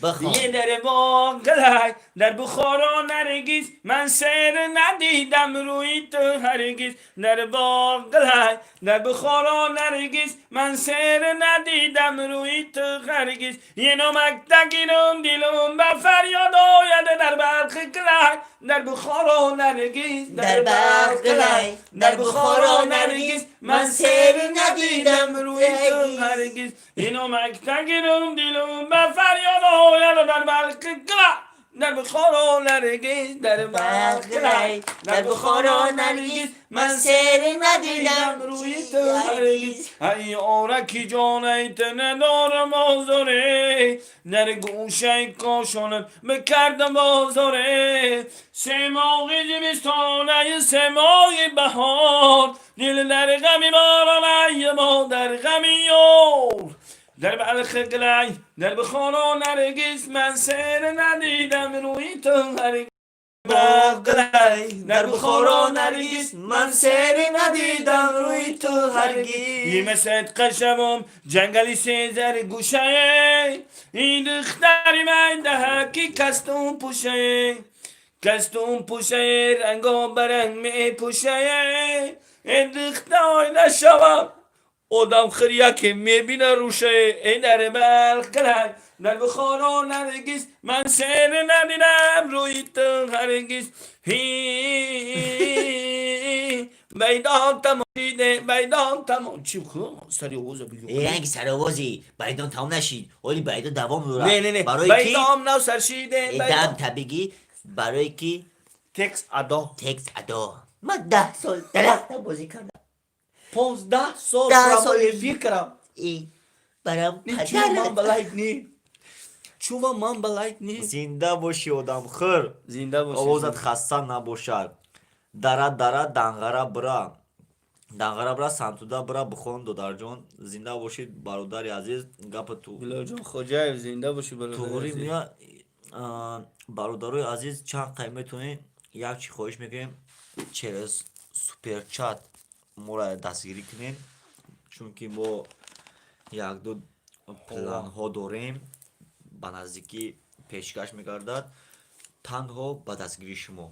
S1: بخون.
S2: یه در باغ گلای در بخارا نرگیز من سر ندیدم روی تو هرگیز. در باغ گلای در بخارا نرگیز من سر ندیدم روی تو هرگیز. یه نمک تگیرم دیلم به فریاد آید در برق گلای در بخارا نرگیز.
S1: در برق گلای در بخارا نرگیز من سر ندیدم روی تو هرگیز.
S2: یه نمک تگیرم دیلم به فریاد آید در برق گلای در بخارا نرگیز. در برق گلای در بخارا نرگیز من سر ندیدم روی تو هرگیز. ای آرکی جان ایت ندارم آزاره در گوشه کاشانت بکردم آزاره. سماغی زمستانه سماغی بهار دل در غمی بارم ای ما در غمی یار. در بلخ گلای در بخارا نرگیز من سر ندیدم روی تو هرگیز. بغلای در بخورا نرگس من سری ندیدم روی تو هرگز مثل قشمم جنگلی سیزر گوشه این دختری من ده کی کستون پوشه کستون پوشه رنگا برنگ می پوشه این دختری نشوم آدم خریا که میبینه روشه این در بلقلای در بخورا نرگس من سر ندیدم روی تو هرگز هی بیدان تمام شده بیدان تمام چی بخورم سری آوازه بگو
S1: رنگ سرآوازی بیدان تمام نشید ولی بیدان دوام داره.
S2: نه
S1: برای کی
S2: بیدان نو سرشیده
S1: دم
S2: بیدان
S1: تبگی برای کی
S2: تکس ادا
S1: تکس ادا من 10 سال درختم بازی کردم
S2: 15 سال
S1: 10
S2: برای
S1: سال
S2: فکرم
S1: ای برام
S2: چوبا من
S1: پدر
S2: بلایت نی چوبا من بلایت نی
S1: زنده باشی آدم خیر
S2: زنده باشی
S1: آوازت خسته نباشد дара даңғара бира сантуда бира бихон додарҷон зинда бошед бародари азиз гапа ту
S2: Bilal Xo'jayev зинда боши
S1: туғри
S2: бародари
S1: мия бародарои азиз чанд қайм метавонем як чи хоҳиш мекунем через суперчат моро дастгирӣ кунем чунки мо якду планҳо дорем ба наздикӣ пешкаш мегардад танҳо ба дастгирии шумо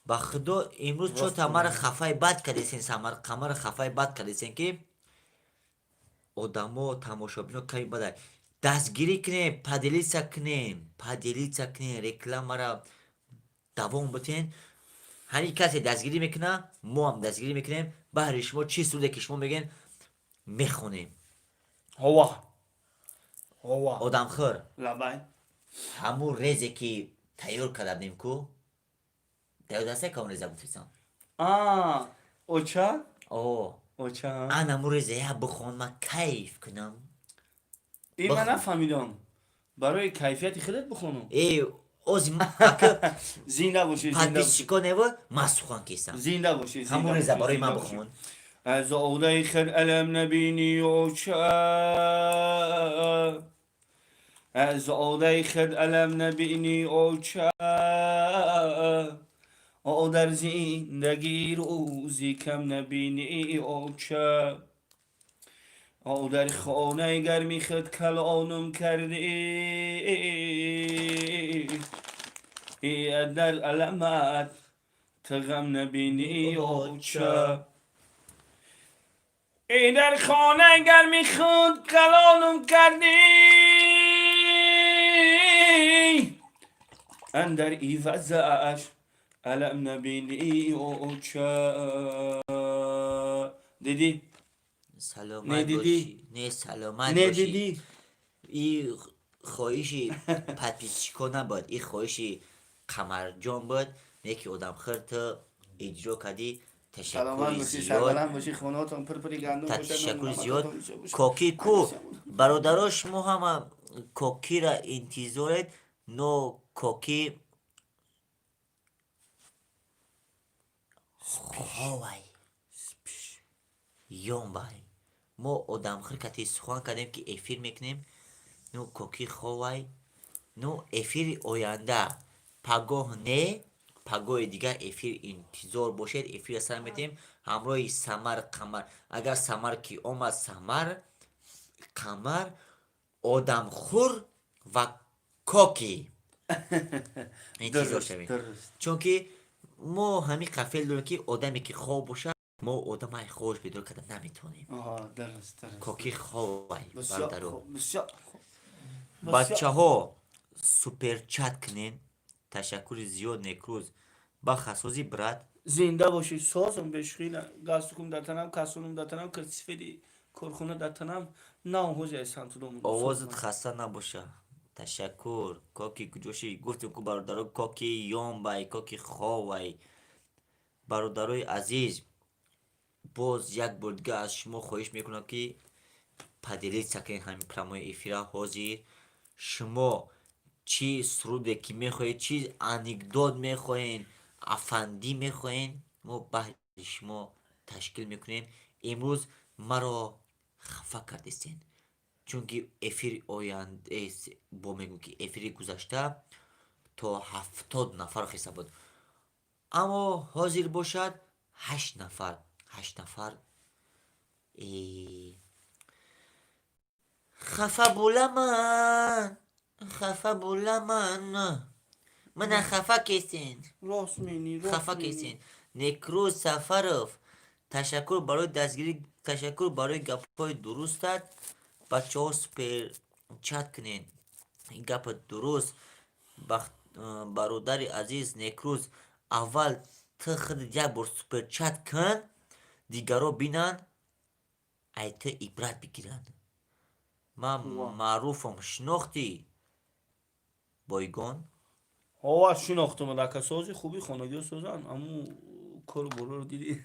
S1: ба худо имрӯз чо тамара хафаи бад кардесен қамара хафаи бад кардесен ки одамо тамошобино ками бада дастгирӣ кунем поделиться кунем рекламара давом битен ҳани касе дастгирӣ мекуна мо ҳам дастгирӣ мекунем баҳри шумо чӣ суруде ки шумо мегӯем мехонем
S2: ҳова
S1: одамхӯр
S2: лабай
S1: ҳамун резе ки тайёр кардем ку даёдасте ки ҳамун реза бутисан
S2: оча
S1: о
S2: оча
S1: ана ҳамун реза я бихонам ман кайф кунам
S2: ин ман нафаҳмидам барои кайфияти худат бихонам
S1: ози
S2: зинда боши
S1: подписчико нево ман сухан кистам
S2: зинда боши
S1: ҳамун реза барои ман бихон
S2: از عقده خر علم نبینی اوچه از عقده خر علم نبینی اوچه او در زندگی روزی کم نبینی اوچه او در خانه گرمی خود کلانم کردی ای در علمت تغم نبینی اوچه ای در خانه گرمی خود کلانم کردی اندر ایوزش علم نبینی اوچه دیدی؟
S1: سلامت باشی نه سلامت
S2: نه
S1: باشی
S2: دیدی؟
S1: این خواهشی подписчико набод این خواهشی قمرجان بود یکی آدم خیر تو اجرا کردی تشکر زیاد تشکر زیاد کوکی کو برادراش ما هم کوکی را انتظارت نو کوکی خوای یومبای ما آدم خیر کتی سخن کردیم که افیر میکنیم نو کوکی خوای نو افیر آینده پگاه نه پگاه دیگه افیر انتظار باشید افیر سر میتیم همراه سمر قمر اگر سمر کی اومد سمر قمر آدم خور و کوکی انتظار شویم چون که ما همین قفل داریم که آدمی که خواب باشه ما آدم های خوش بدون کردن نمیتونیم کوکی خوای برادرو بچه ها سوپر چت کنین تشکر زیاد نکروز با خصوصی برد
S2: زنده باشی سازم بشخینه گاستکم داتنم کسونم داتنم کرسفیدی کارخونه داتنم نه هوجه سانتو دوم
S1: آوازت خسته نباشه تشکر کوکی کجوشی گفتیم که برادرو کوکی یوم بای کوکی خوای برادرای عزیز باز یک بار دیگه از شما خواهش میکنم که پدیلیت سکنین همین پراموی افیرا حاضر شما چی سروده که میخواهید چی انیکدوت میخواهید افندی میخواهید ما بحث شما تشکیل میکنیم امروز مرا خفه کردستین چون که افیر آینده با میگم که افیر گذشته تا 70 نفر خیسته بود. اما حاضر باشد 8 نفر. 8 نفر خفه بولمن، خفه بولمن، من خفه کسین،
S2: راست می‌گی،
S1: خفه کسین. نکروز سفروف تشکر برای دستگیری، تشکر برای گپ‌های درستت. بچه ها سپر چت کنین. این گپ درست. برادر عزیز نکروز، اول تو خود یک بار سپر چت کن، دیگرها بینن ایت عبرت بگیرن. من معروفم، شناختی بایگان.
S2: ها شناختم دکه سازی خوبی خانگی سازن اما کار برو رو دیدی.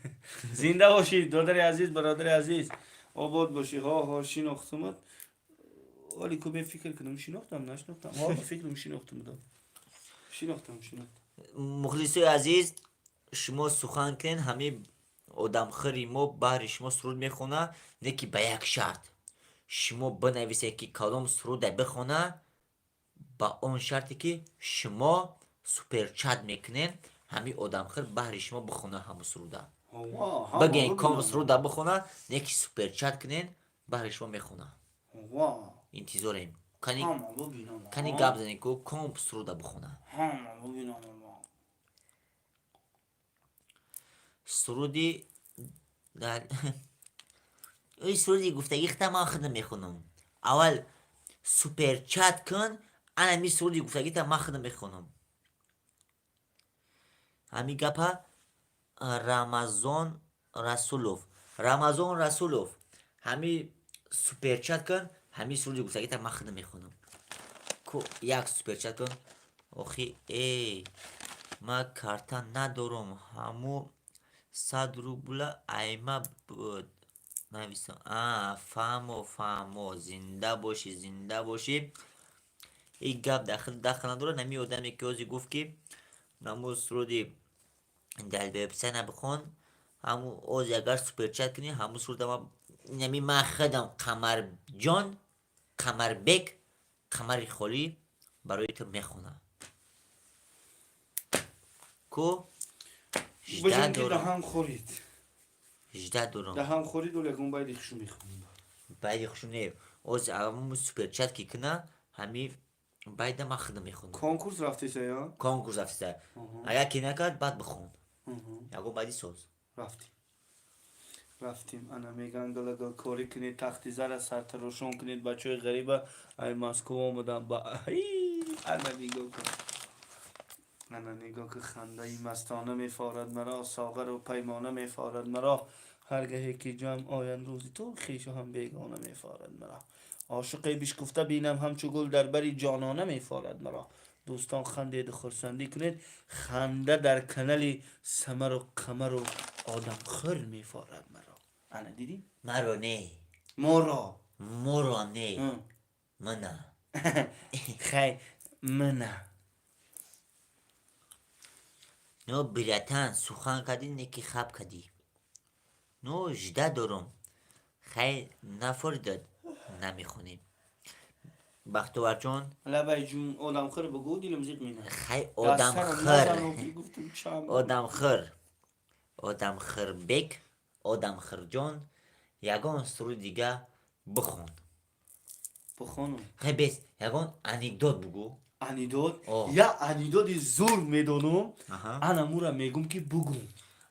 S2: زنده باشی دادر عزیز، برادر عزیز، آباد باشی. ها شناختمت، ولی که به فکر کنم شناختم نشناختم. ها به فکرم شناختم.
S1: مخلصای عزیز، شما سخن کن، همه آدم خری ما بهر شما سرود میخونه، نه که به یک شرط شما بنویسه که کدام سرود بخونه، با اون شرطی که شما سوپر چت میکنین، همه آدم خر بهر شما بخونه همه سروده. بگین کام سروده بخونه، نه که سوپر چت کنین بهر شما میخونه. انتظاریم کنی گپ زنین که کام سروده بخونه. سرودی در ای سرودی گفتگی ختم آخر میخونم. اول سوپر چت کن، انا می سرودی گفتگی تا مخدم میخونم. همی گپا رمضان رسولوف، رمضان رسولوف، همی سوپر چت کن، همی سرودی گفتگی تا مخدم میخونم. کو یک سوپر چت کن. آخی ای ما کارتا ندارم، همو 100 روبل ایما بود نویسم. فهمو زنده باشی. این گپ داخل نداره. نمی آدمی که اوزی گفت که نمو سرودی دل بپسه نبخون، همو اوزی اگر سوپر چت کنی همو سرود ما نمی ما خدم قمر جان، قمر بک، قمر خوری برای تو میخونه. کو
S2: بجن که دهم خورید،
S1: 18 دورم
S2: دهم خورید ولی اگه باید ایخشو میخونیم
S1: باید خشونه اوز همو سوپر چت کی کنه همی باید ما خدم میخونه.
S2: کنکورس رفتیسه یا؟
S1: کنکورس رفتیسه. اگر کی نکرد بعد بخون. یکو بعدی سوز
S2: رفتیم. انا میگن گلگل کاری کنید، تختی زر سرت روشن کنید. بچه های غریبه ای مسکو آمدن با انا نگاه که خنده ای مستانه میفارد مرا، ساغر و پیمانه میفارد مرا. هرگاهی که جمع آیند روزی تو، خیش هم بیگانه میفارد مرا. عاشقی بیش گفته بینم همچو گل در بری جانانه میفارد مرا. دوستان خندید خرسندی کنید، خنده در کنل سمر و قمر و آدم خر میفارد مرا. انا دیدی؟
S1: مرا نه،
S2: مورا
S1: نه منه
S2: خی منه
S1: نو بریتن سخن کردی نکی خب کردی. نو 18 دارم خیلی نفردد نمیخونیم. بختوار جان
S2: لبای جون آدم خر بگو دیلم زیق مینه.
S1: خیلی آدم خر بک، آدم خر جان. یگان سرود دیگه بخون. خیلی بیس یگان انیکدوت بگو.
S2: انیدوت یا انیدوتی زور میدونم. انا مورا میگم که بگو.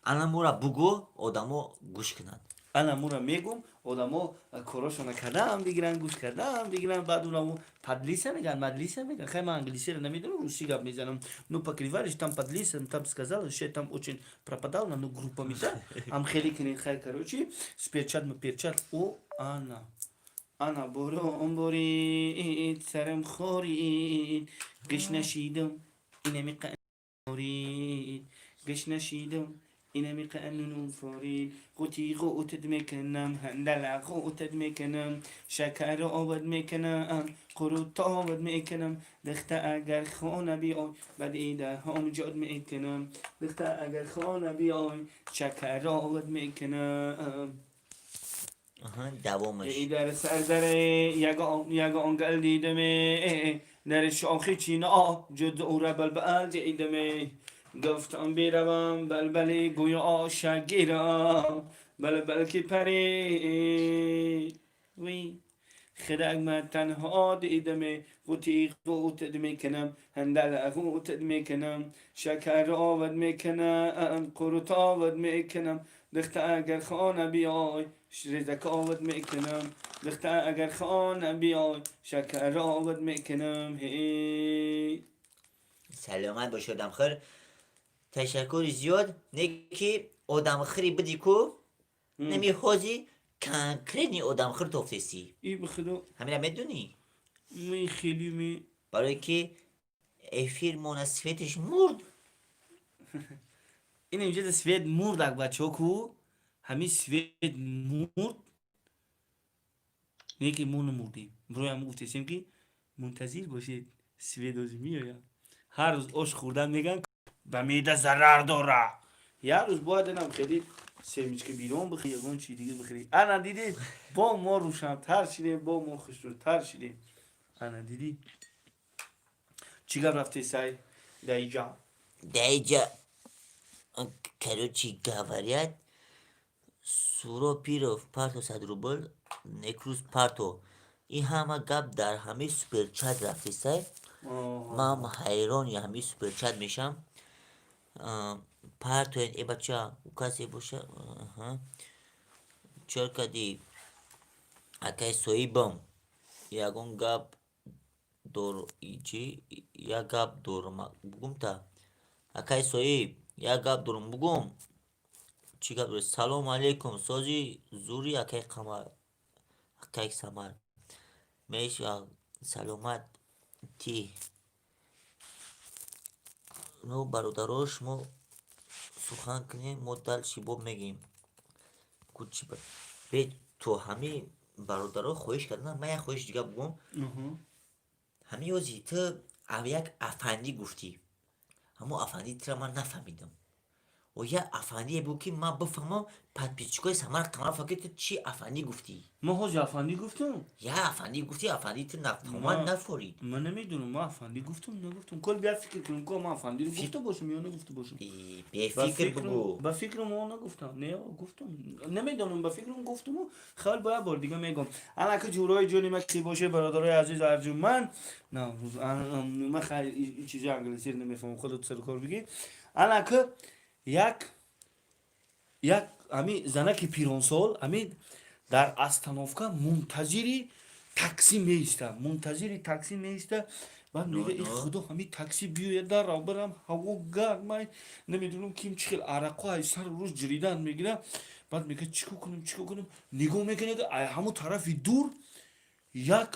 S1: انا مورا بگو آدمو گوش کنند.
S2: انا مورا میگم آدمو کاراشون کردم بگیرن، گوش کردم بگیرن، بعد اونمو پدلیسه میگن، مدلیسه میگن. خیلی من انگلیسی رو немидونم، روسی گپ میزنم. Ну покриваешь там подлисом, там сказал, что там очень пропадал на группами, да? Ам خیلی کنین خیلی короче, спирчат او انا برید سرم خورید، گش نشیدم اینمی قنورید، گش نشیدم اینمی قنون فورید. قوتی قوتد میکنم، هندل قوتد میکنم، شکر آبد میکنم، قروت آبد میکنم. دخته اگر خانه بیای بعد ایده هم جاد میکنم، دخته اگر خانه بیای شکر آبد میکنم.
S1: دوامش
S2: ای در سر در یگان گل دیدم، در شاخ چینا جد او را بلبل دیدم گفتم بیروم بلبل گویا شگیرم بلبل که پرید وی خرق من تنها دیدم قوطی قوتت میکنم هندل قوتت میکنم شکر آود میکنم قروت آود میکنم دخت اگر خانه بیای رزک آود میکنم دخت اگر خانه بیای شکر آود میکنم هی
S1: سلامت باش آدمخوار. تشکر زیاد. نکی آدمخوری بدی کو نمی حوزی کنکرینی آدمخور توفتیسی
S2: ای بخدا
S1: همین هم میدونی
S2: می خیلی می
S1: برای که افیر مناسبتش مرد.
S2: این اینجا ده سوید مرد اک بچه ها کو همی سوید مرد نه که مون مردیم برای هم گفتیم که منتظر باشید سوید از میایم هر روز آش خوردن میگن به میده ضرر داره یه روز باید هم خیلی سمیچ که بیرون بخری یکون چی دیگه بخری انا دیدی با ما روشن‌تر شدیم با ما خوش‌تر شدیم انا دیدی چیکار رفتی سعی دایجا
S1: دایجا کروچی گاوریت سورو پیروف پارتو سادروبل نکروز پارتو این همه گپ در همه سوپر چت رفته سای. من حیران یا همه سوپر چت میشم. پارتو ای بچه کسی باشه چرا کدی اکای سوی بم یگون گپ دور ایچی یا گپ دور بگم تا اکای سوی یا گپ دورم بگم چی گپ دور سلام علیکم سوزی زوری اکای قمر اکای سمر میش سلامت تی نو برادراش مو سخن کنیم مدل شیبو میگیم کچی به تو همه برادرها خویش کردن من یک خویش دیگه بگم همه یازی تو یک افندی گفتی همون افندی تر من نفهمیدم و یه افندی بگو که من بفهمم پد پیچکای سمر قمر فکر چی افندی گفتی
S2: ما حاج افندی گفتم
S1: یه افندی گفتی افندی تو نفهمد نفورید
S2: من نمیدونم ما افندی گفتم نگفتم کل بیا فکر کنم که ما افندی رو گفته باشم یا نگفته باشم
S1: به فکر بگو
S2: با فکرم ما نگفتم نه گفتم نمیدونم با فکرم گفتم خیلی باید بار دیگه میگم انا که جورای جونی مکی باشه برادرای عزیز ارجمند نه من خیلی این چیزا انگلیسی رو نمیفهمم خودت سر کار بگی انا که یک امی زنک پیرانسال امی در استانوفکا منتظری تاکسی میسته بعد میگه این خدا همین تاکسی بیاید در را برم هوا گرمه نمیدونم کیم چخیل عرقا ای سر روز جریدن میگیره بعد میگه چیکو کنم نگاه میکنه همون طرفی دور یک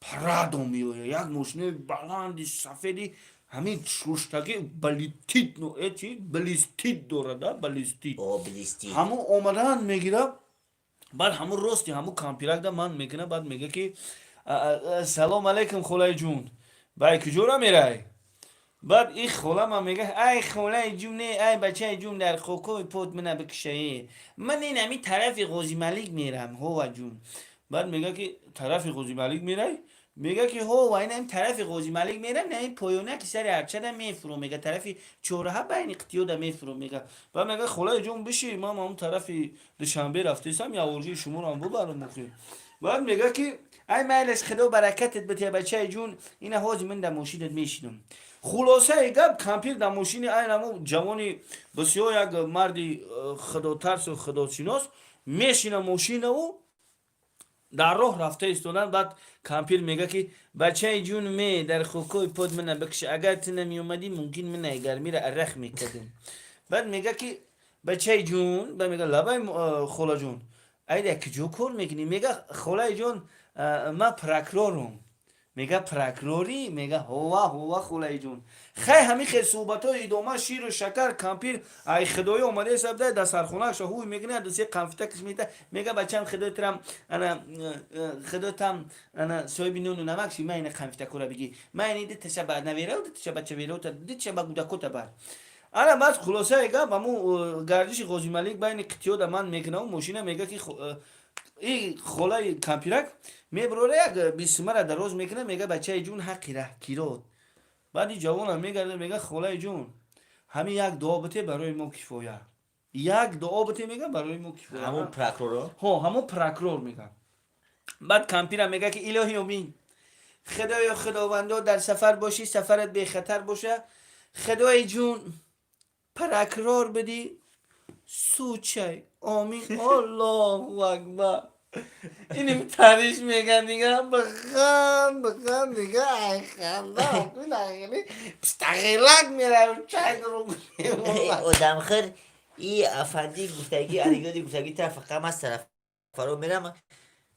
S2: پرادو میوه یک ماشین بلندی سفیدی همین شوشتگی بلیستیت نو چی بلیستیت داره دا بلیستیت همون اومدن میگیره بعد همون راستی همون کامپیرک دا من میکنه بعد میگه که سلام علیکم خولای جون بای کجورا میره بعد این خوله من میگه ای خولای جون نه ای بچه جون در خوکوی پود منه بکشه من این همی طرف قاضی ملک میرم هو جون بعد میگه که طرف قاضی ملک میره میگه که هو این هم طرف قاضی ملک میره نه این پایونه که سر ارچه میفرو میگه طرف چوره ها بین قطیو دا میفرو میگه بعد میگه خولای جون بشی من اون طرف دوشنبه رفتیسم یا ورژی شما رو هم ببرم مخیر بعد میگه که ای میلش خدا برکتت بده بچه جون اینا حاجی من در ماشینت میشینم خلاصه گپ کامپیر در ماشین اینمو جوانی بسیار یک مردی خدا ترس و خدا شناس میشینه ماشین او در راه رفته ایستادن بعد کامپیر میگه که بچه جون می در خوکوی پود من بکشه اگر تو نمی اومدی ممکن من گرمی را ارخ میکردم بعد میگه که بچه جون بعد میگه لبای خولا جون ایده کجا کار میکنی میگه خولای جون ما پراکرورم میگه پراکروری میگه هوا خولای جون همین خیلی صحبت های ادامه شیر و شکر کامپیر ای خدای اومده سبده در سرخونه شهوی میگنه دوستی قنفتکش میده میگه بچم خدای ترم انا خدای تم انا سویبی نون و نمک شی من این قنفتک رو بگی من این دیت شبه نویره و دیت شبه چویره و دیت شبه گودکو تبر انا بعد خلاصه ایگه بامو گردش قاضی ملک بین قطیو در من میکنه و ماشینه میگه که این خالای کمپیرک میبره یک بیسیمه را دراز میکنه میگه بچه جون حقی ره کیرو بعدی جوان هم میگرده میگه خالای جون همین یک دعا بته برای ما کفایه یک دعا بته میگه برای ما کفایه
S1: همون پراکرورو
S2: ها همون پراکرور میگه بعد کمپیر میگه که الهی امین خدای خداوندا در سفر باشی سفرت به خطر باشه خدای جون پراکرور بدی سوچه آمین الله اکبر اینم تاریش میگن دیگه بخند دیگه ای خنده پستقیلک میره چای درو
S1: آدم خیر ای افندی گفتگی انگادی گفتگی طرف قم از طرف فرو میرم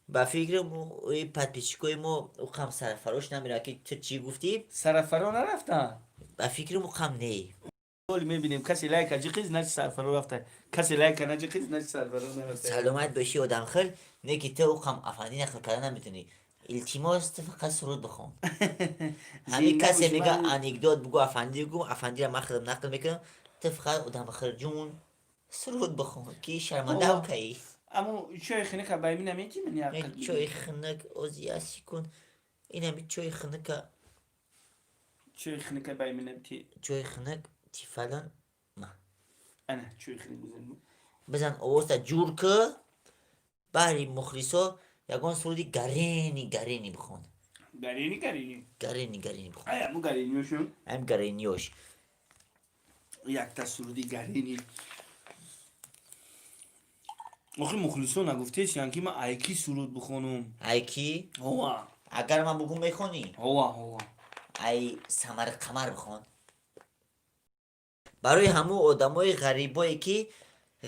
S1: با فکر مو ای پتپیچکوی مو او قم سر فروش نمیره که تو چی گفتی
S2: سرفرا نرفتن
S1: با فکر مو قم نه
S2: قول میبینیم کسی لایک اجی قیز نچ سرفرا رفته کسی لایک نجی قیز نچ سرفرا نرفته
S1: سلامت باشی آدم خیر نه که تو او قم افندی نقل کردن نمیتونی التماس تو فقط سرود بخون همین کسی میگه انکدوت بگو افندی بگو افندی را مخدم نقل میکنم تو فقط آدم خیر جون سرود بخون که شرمنده او کی
S2: اما چای خنه که بایمی نمیتی من یا
S1: این چوی خنک اوزیاسی کن این همی چوی خنک
S2: چای خنه که بایمی نمیتی
S1: چوی خنک تی فلان ما
S2: انا چای خنه بزنم
S1: بزن اوستا جور که باری مخلصو یگان سرودی گرینی بخون
S2: گرینی
S1: گرینی بخون
S2: ای امو گرینیوشون
S1: هم گرینیوش
S2: یک تا سرودی گرینی آخه مخلصو نگفته چیان که من ایکی سرود بخونم
S1: ایکی
S2: هوا
S1: اگر من بگم میخونی
S2: هوا
S1: ای سمر قمر بخون برای همو آدمای غریبایی که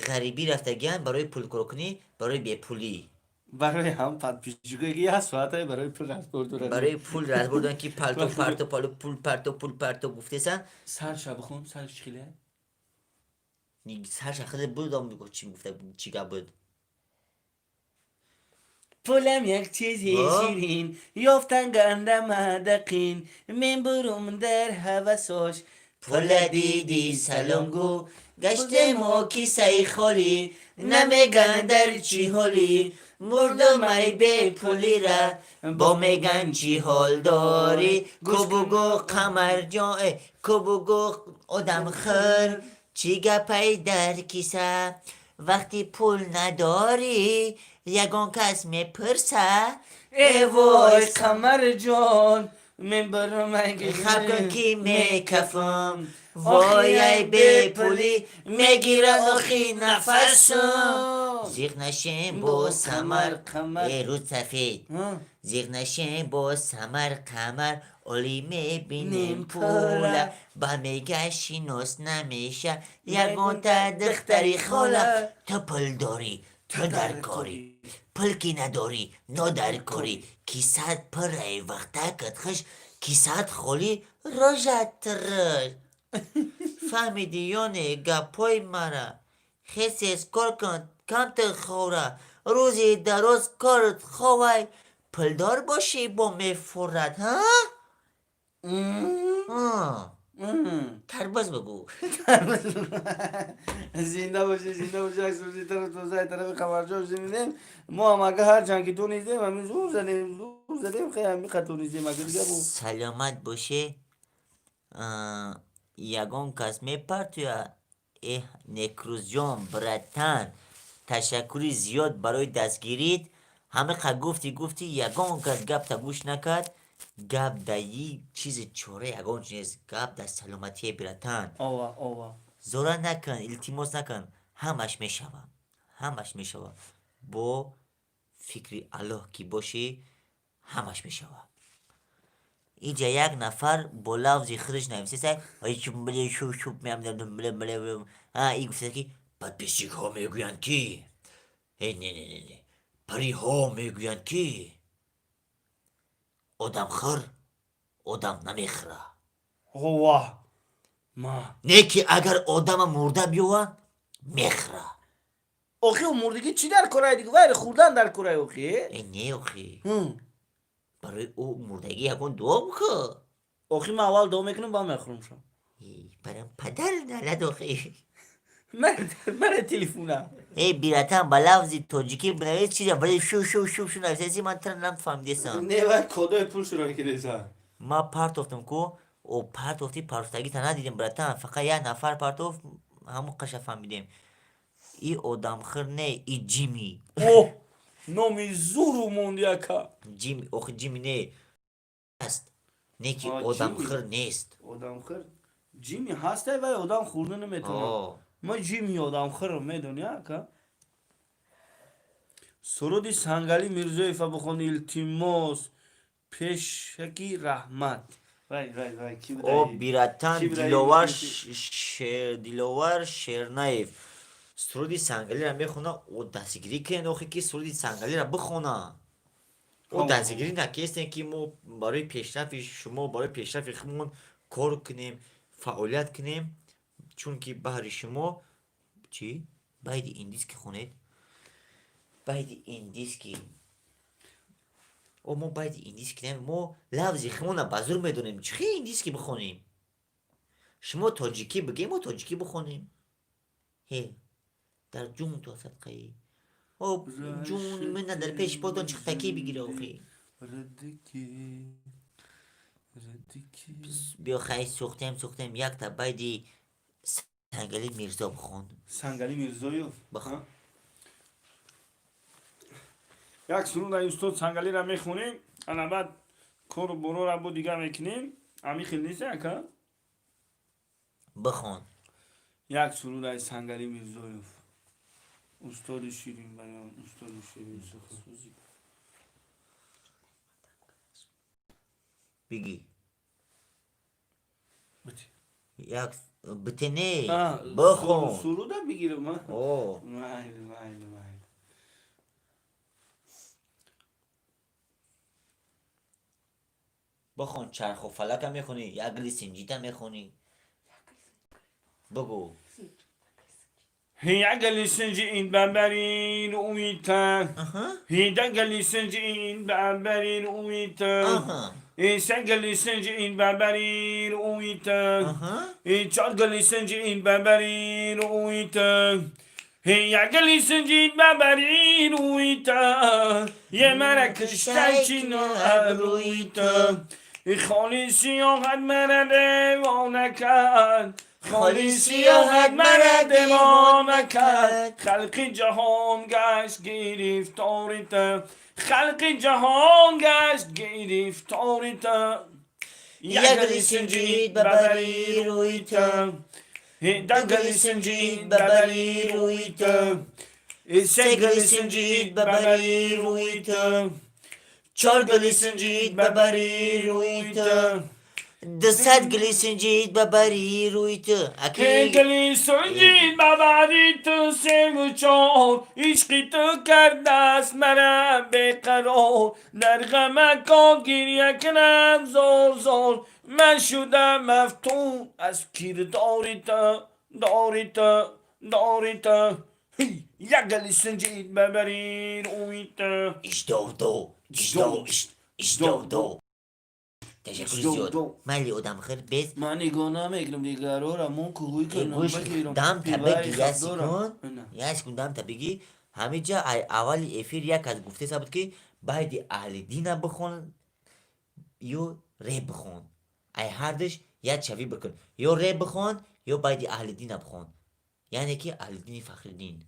S1: غریبی رفتگیان برای پول کروکنی برای بی پولی
S2: برای هم پد پیچگویی هست فقط برای پول از بردورن
S1: برای پول رد بردن که پالتو پول پرتو گفته سن
S2: سر شب بخون سر چخیله
S1: هر شخص بودم بگو چی گفته چی بود
S2: پولم یک چیزی شیرین یافتن گنده مدقین من بروم در هوساش
S1: پول دیدی سلام گو گشته ما کیسه خالی نمیگن در چی حالی مردم ای به پولی را با میگن چی حال داری کو بگو قمر جان کو بگو آدم خیر چی گپی در کیسه وقتی پول نداری یگان کس میپرسه
S2: ای وای قمر جان من برم اگه
S1: خلق کی میکفم وای ای به پولی میگیره آخی نفسم زیغ نشیم با سمر ای روز سفید زیغ نشیم با سمر قمر اولی میبینیم پوله با میگه شینوس نمیشه یگان تا دختری خاله تو پل داری تو در کاری پل کی نداری نو در کاری کیسات پر ای وقتا کت خش کیسات خولی روژت رش فهمیدی یونه گپای مرا خیسی اسکار کن کم خوره روزی دراز کارت خواه پلدار باشی با میفورد ها؟ ترباز بگو
S2: زنده باشه عکس روزی طرف خبرجا شنیدیم ما هم اگه هر چند که تو نیزیم همین زور زدیم خیلی همی خطور نیزیم اگه دیگه بود
S1: سلامت باشه یگان کس میپرتویا نکروز جان برتن تشکری زیاد برای دستگیرید همه قد گفتی یگان کس گپ تا گوش نکرد گپ دایی چیز چوره یگان چیز گپ در سلامتی برتن
S2: آوا
S1: زورا نکن التماس نکن همش میشوه با فکری الله کی باشی همش میشوه اینجا یک نفر با لفظی خرج نویسه سای ای چوب بله شوب میام بله ای گفته که بعد پیشیک ها میگویند کی نه پری ها میگویند کی آدم خر آدم نمیخره
S2: هوا ما
S1: نه که اگر آدم مرده بیوه میخره
S2: آخی اون مردگی چی در کره دیگه ویر خوردن در کره آخی
S1: نه آخی برای او مردگی یکون دعا بکن
S2: آخی من اول دعا میکنم با میخورم شم
S1: برام پدر نلد آخی
S2: من تلفنم
S1: ای بیراتن با لفظ تاجیکی بنویس چیزا ولی شو نویسی من تر نفهمیدم.
S2: نه و کدای پول شروع کردم.
S1: ما پارتوفتم کو او پارتوفتی پارتوفتگی تا ندیدیم براتن فقط یه نفر پارتوف همون قشا فهمیدیم. ای آدم خر نه ای جیمی.
S2: اوه نامی زورو موندیاکا.
S1: جیمی اوخ جیمی نه است. نه که
S2: آه،
S1: آدم
S2: جیمی.
S1: خر نیست.
S2: آدم خر جیمی هسته ولی آدم خورده نمیتونه.
S1: آه.
S2: ما جیمی آدم خر رو میدونی که سرودی سنگالی میرزویف بخون التیماس پیشکی رحمت. وای کی
S1: او
S2: بدهی؟
S1: بیراتن
S2: کی بدهی
S1: دیلوار
S2: می‌کنی؟
S1: دیلوار شرنایف سرودی سنگالی را میخونه او دستگیری کنه اوخی که سرودی سنگالی را بخونه. او دستگیری نکستن که ما برای پیشرفت شما برای پیشرفت خودمون کار کنیم فعالیت کنیم چون که بهر شما چی؟ باید این دیسک خونید باید این دیسکی او ما باید این دیسک کنیم ما لفظی خمون بازور میدونیم چی این دیسکی بخونیم شما تاجیکی بگیم ما تاجیکی بخونیم هی در جون تو صدقه او جون من در پیش باتون چختکی بگیره اوخی
S2: ردکی
S1: بیا خیلی سوختم یک تا باید سنگالی میرزا بخون
S2: سنگالی میرزویف
S1: بخون
S2: یک سرود از استاد سنگالی را میخونیم انا بعد کار برو را با دیگه میکنیم امی خیلی نیست که
S1: بخون
S2: یک سرود از سنگالی میرزویف استاد شیرین بیان استاد شیرین سخنسوزی
S1: بگی
S2: بتی
S1: یک بتنه
S2: آه،
S1: بخون
S2: سرود هم بگیرم ها
S1: اوه
S2: مایل
S1: بخون چرخ و فلک هم میخونی یک گلی سنجیت هم میخونی بگو
S2: هی گلی سنجی این ببرین اویتن
S1: آها
S2: هی گلی سنجی این ببرین اویتن
S1: آها
S2: sen gelirsin in beberin uyutun.
S1: آها
S2: Çal gelirsin in beberin uyutun. Ya gelirsin in beberin uyutun. Yemere kıştan çin uyutun. خالی سیاحت مرا دیوانه کرد خالی سیاحت مرا دیوانه کرد خلق جهان گشت گرفتاریت خلق جهان گشت گرفتاریت
S1: یگلی سنجید ببری رویتم
S2: دگلی سنجید ببری رویتم سگلی سنجید ببری رویتم
S1: چار گلی سنجید ببری رویتم دصد گلی سنجید ببری رویتم اکی
S2: گلی سنجید ببری تو سنگ چون عشقی تو کرده است مرا بقرار در غمکا گریه کنم زار من شدم مفتون از کرداریتا داریتا یک گلی سنجید ببرین اویتا
S1: اشدو تشکر زیاد ملی آدم خیر بیت
S2: من نگاه نمیکنم دیگر رو من کوی کنم
S1: گوش
S2: بگیرم
S1: دم تا
S2: دیواری
S1: بگی
S2: خط
S1: یه
S2: دارم.
S1: سکون
S2: نه.
S1: یه سکون دم تا بگی همه جا اول افیر یک از گفته ثابت که باید اهل دین بخون یا ری بخون ای هر دش یا چوی بکن یا ری بخون یا باید اهل دین بخون یعنی که اهل دین فخر دین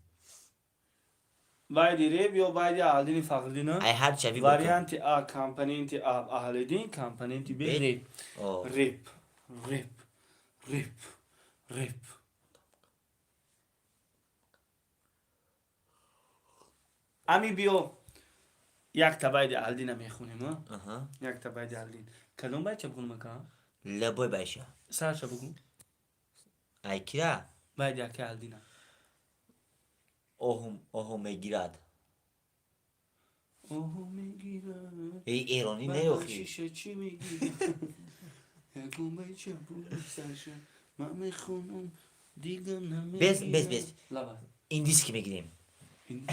S2: باید ریب یا باید اهلدین فقردین
S1: ای هر چوی بکن
S2: واریانت ا کمپانینتی اب اهلدین کمپانینتی بی ریب
S1: آه.
S2: ریب امی بیو یک تا باید اهلدین میخونیم ها
S1: آها.
S2: یک تا باید اهلدین کدوم باید چه بخونم که
S1: لبوی باشه
S2: سر چه بگو
S1: ای کرا
S2: باید یک اهلدین
S1: اوه میگیرد
S2: اوه میگیرم
S1: ای ایرانی
S2: من
S1: نیوخی
S2: شیشه چی میگیرم یکم بچه بود سرشه من میخونم دیگه نمیگیرم
S1: بس
S2: لبا
S1: این دیسکی میگیریم
S2: این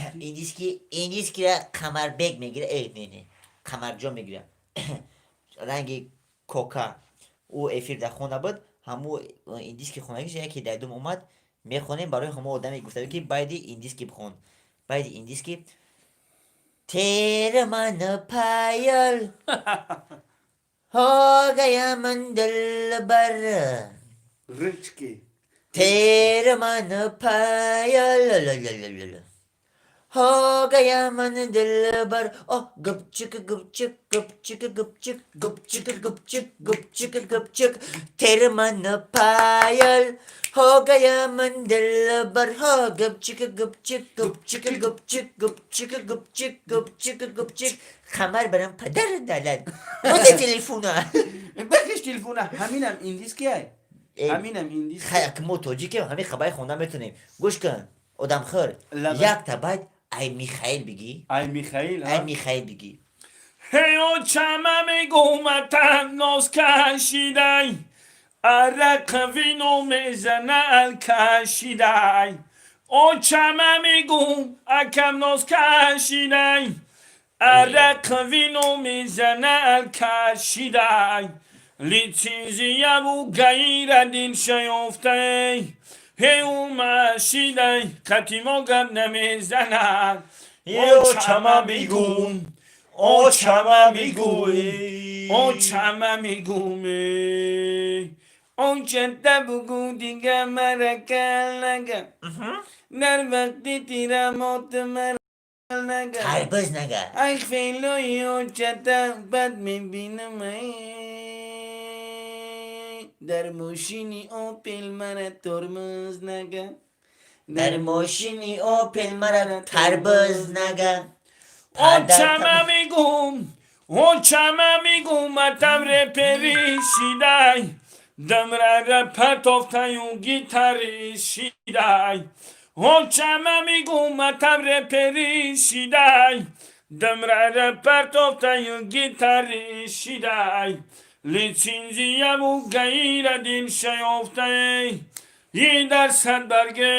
S1: این دیسکی را قمر بگ میگیره ای نه قمرجا میگیره رنگ کوکا او افیر در خونه بود همو این دیسک خونگیش یکی در دوم اومد میخونیم برای همه آدمی گفته که باید این دیسکی بخون. باید این دیسکی تیر من پایل ها گیا من دل بر
S2: رچکی
S1: تیر من پایل ها گیا من دل بر گپچک گپچک گپچک گپچک گپچک گپچک گپچک گپچک تیر من پایل ها گیا من دل بر ها گپچک گپچک گپچک گپچک گپچک گپچک گپچک گپچک خمر برم پدر دلد بده تلفونه
S2: بکش تلفونه همینم این دیسکیه
S1: ای.
S2: همینم این دیسک
S1: خیلی موتوجی که همین خبری خوندن میتونیم گوش کن آدم خور
S2: لبن.
S1: یک تا بعد ای میخائیل بگی
S2: ای میخائیل
S1: ای
S2: ها
S1: میخائیل بگی
S3: هیو چمم گومتن ناز کشیدی عرق وینو میزنل کشیدی او چمم گوم اکم ناز کشیدی عرق وینو میزنل کشیدی لیتیزیه و غیر دین شیفته هیو مشیدی قتیمو گم نمیزنل او چمم گوم O chamamigume, o chanta bugu diga marakalaga, dar vakti tira mot maralaga.
S1: تربز نگه
S3: Ay felo yo chata bad me binamay, dar moshini opel mara tormuz naga,
S1: در ماشینی اوپل مرا تربز نگه
S3: O chamamigum, matamre perishidai, damrara patoftayu gitarishidai. O chamamigum, matamre perishidai, damrara patoftayu gitarishidai. Licinziyamu gaira din shayoftai, yidar sadbarge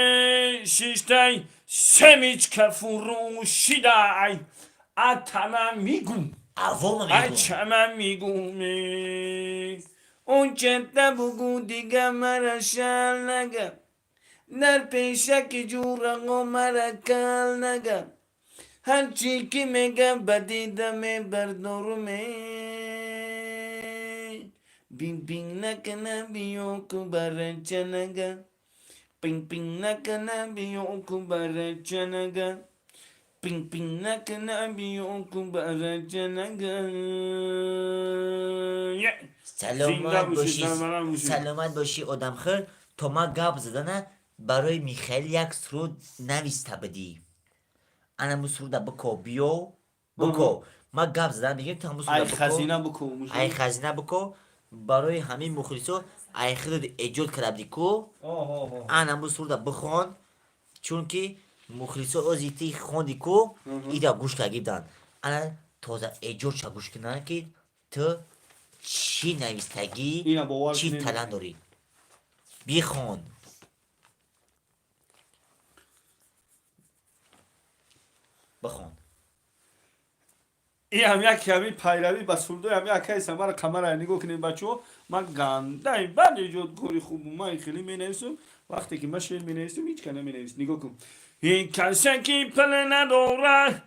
S3: shishtai, semic kafurushidai. Atama migum.
S1: اوام میگم
S3: Açama migume. اون چنتا بگو دیگه مرا شل نگه در پیشک جورگو مرا کل نگه هرچی که میگه بدیدمه بردارمه بین بین نکنه بیو کو برچه نگه بین بین نکنه بیو کو برچه نگه Ping ping nakana biyoku barajanaga.
S1: سلامت باشی
S3: سلامت باشی.
S1: سلامت باشی آدم خیر تا ما گپ زدن برای میخائیل یک سرود نویسته بدی انا مو سرود بکو بیو بکو ما گپ زدن بگیم تا مو
S2: ای
S1: سرود
S2: خزینه
S1: بکو
S2: بکو موشو
S1: ای خزینه بکو برای همین مخلصو ای خرد ایجاد کرده کو انا مو سرود بخون چون که مخلصو ازیتی خوندی کو ایدا گوش کردن انا تازه ایجاد شا گوش کنن که تو چی نویستگی
S2: اینا باور
S1: چی
S2: کنین.
S1: تلنت داری بیخون بخون
S3: این هم یک کمی پیروی با سردوی هم یک کسی مرا کمر نگاه کنیم بچه ها من گنده بعد ایجاد گوری خوب من خیلی می نویسم وقتی که من شعر می نویسم هیچ کنه می نویسم نگاه کن این کسی که پل نداره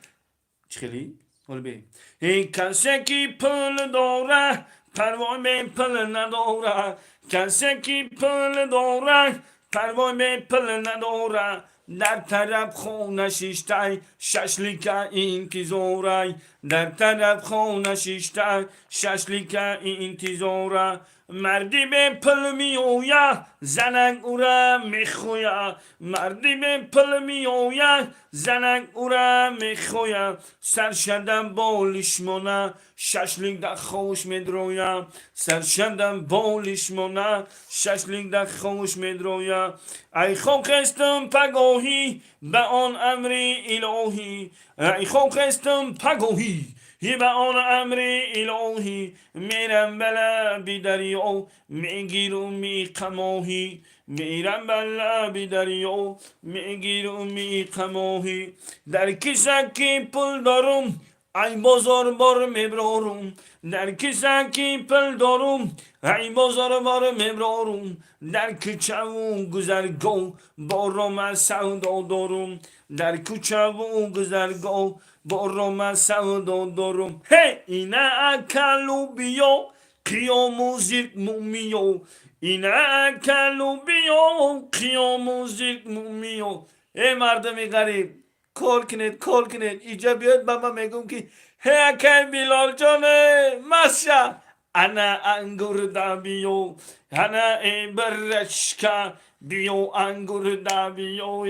S3: چی خیلی؟ حالا بیم این کسی که پل داره پروای به پل نداره کسی که پل داره پروای به پل نداره در طرف خونه شیشتای ششلیک انتظاره در طرف خونه شیشتای ششلیک انتظاره مردی به پل میویا زنک او را میخویا مردی به پل میویا زنک او را میخویا سرشدم بالش مونه ششلیک در خوش میدرویا سرشدم بالش مونه ششلیک در خوش میدرویا ای خوکستم پگاهی به آن امر الهی ای خوکستم پگاهی به آن امر الهی میرم بلا بی دریا میگیرم می قماهی میرم بلا بی دریا میگیرم می قماهی در کشک پل دارم ای بازار بار مبرارم در کسکی پل دارم ای بازار بار مبرارم در کوچه و گذرگاه بارم از سودا دارم در کوچه و گذرگاه بارم از سودا دارم هی اینه اکلو بیا قیام و زیر مومیو اینه اکلو بیا قیام و زیر مومیو ای مردم غریب کل کنید اینجا بیاد بابا میگم که هی که بیلال جانه مسیا انا انگور دا بیو انا ای برشکا بیو انگور دا بیو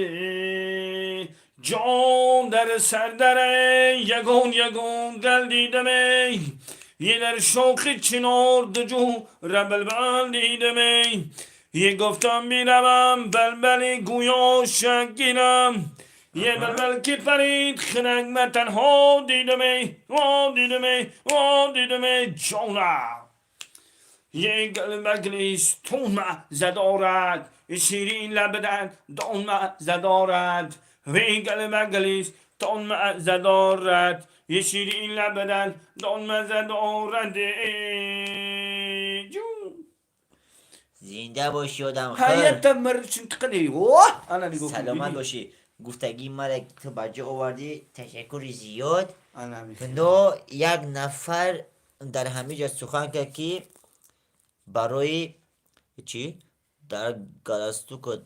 S3: جان در سردره یگون دل دیدمه یه در شوخی چنار دجو ربل بل دیدمه یه گفتم میروم بلبلی گویا شگیرم یه بلبل که پرید خنک من تنها دیدمه جانم یه گلبگلیس تون زدارد شیرین لبدن دان زدارد و این گلبگلیس تون زدارد یه شیرین لبدن دان زدارد جون
S1: زنده باشی آدم
S3: حیات
S1: خیر.
S3: مرچن تقنی واه انا نگو
S1: سلامت باشی. گفتگی مرا تو بجا آوردی، تشکر زیاد.
S3: انا
S1: بندو یک نفر در همه جا سخن کرد که برای چی؟ در گالستوک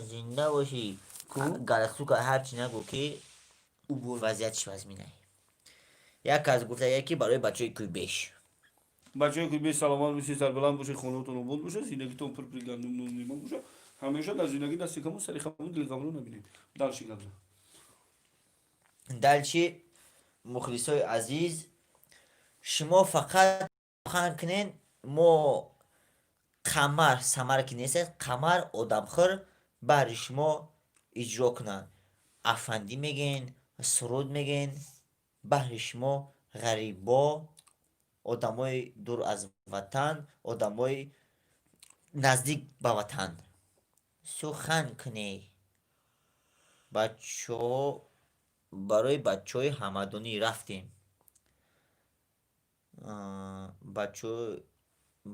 S1: زنده باشی. گالستوک هرچی نگو که وضعیتش وزمینه. یک از گفته یکی برای بچه های کویبش.
S3: بچه که به سلامت باشی، سربلند باشی، خونه‌تون آباد باشه، زندگیتون پر گندم نون باشه. همیشه در زندگی دست کمون سری خمون دل کمون نبینید. دلشی گندم.
S1: دلچی مخلصای عزیز، شما فقط خواهن کنین ما قمر سمر که نیست، قمر آدمخور بر شما اجرا کنن. افندی میگین، سرود میگین، بر شما غریبا، آدمای دور از وطن، آدمای نزدیک به وطن سخن کنی. برای بچه های همدانی رفتیم.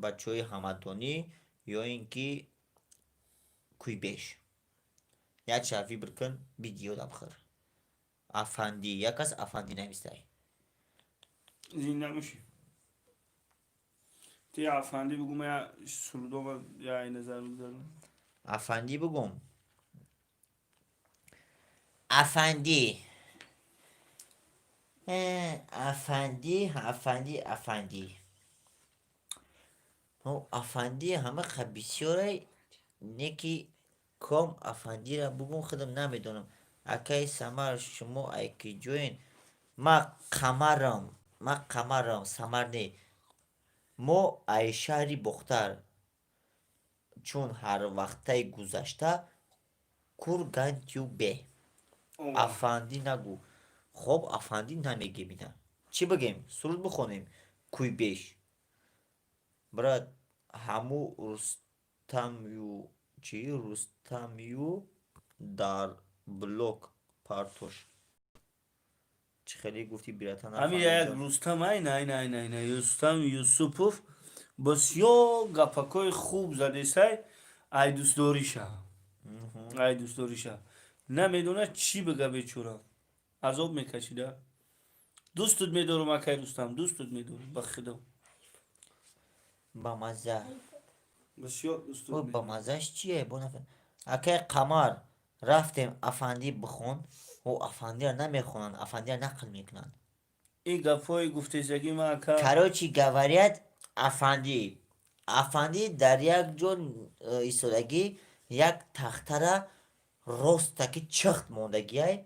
S1: بچه های همدانی یا اینکه کویبش یک شفی برکن بیدیو دم خور افندی یک از افندی نمیسته.
S3: زنده باشی. تی افندی بگو من سرودم یا این نظر دارم.
S1: افندی بگم. افندی افندی همه خبیسیاره نکی کام افندی را بگم خودم نمیدونم. اکی سمر شما ایکی جوین ما قمرم سمر نی ما ای شهری بختر چون هر وقته گذشته کور گنتیو به افندی نگو. خب افندی نمیگه بیدن چی بگیم؟ سرود بخونیم. کوی بیش براد همو رستمیو در بلوک پارتوش چه خیلی گفتی بیراتن
S3: همین یک رستم این رستم یوسفوف بسیار گپکای خوب زده سای ای دوست داریشه نمیدونه چی بگه بیچاره عذاب میکشیده. دوستت میدارم اکی رستم دوستت میدارم بخدا
S1: با مزه
S3: بسیار دوستت
S1: با
S3: میدارم.
S1: مزهش چیه؟ اکی قمر رفتیم افندی بخون و افندی را نمیخونن، افندی را نقل میکنن.
S3: این گفای گفته زگی ما اکا
S1: کراچی گوریت افندی در یک جون ایستادگی یک تخته را راستکی چخت موندگی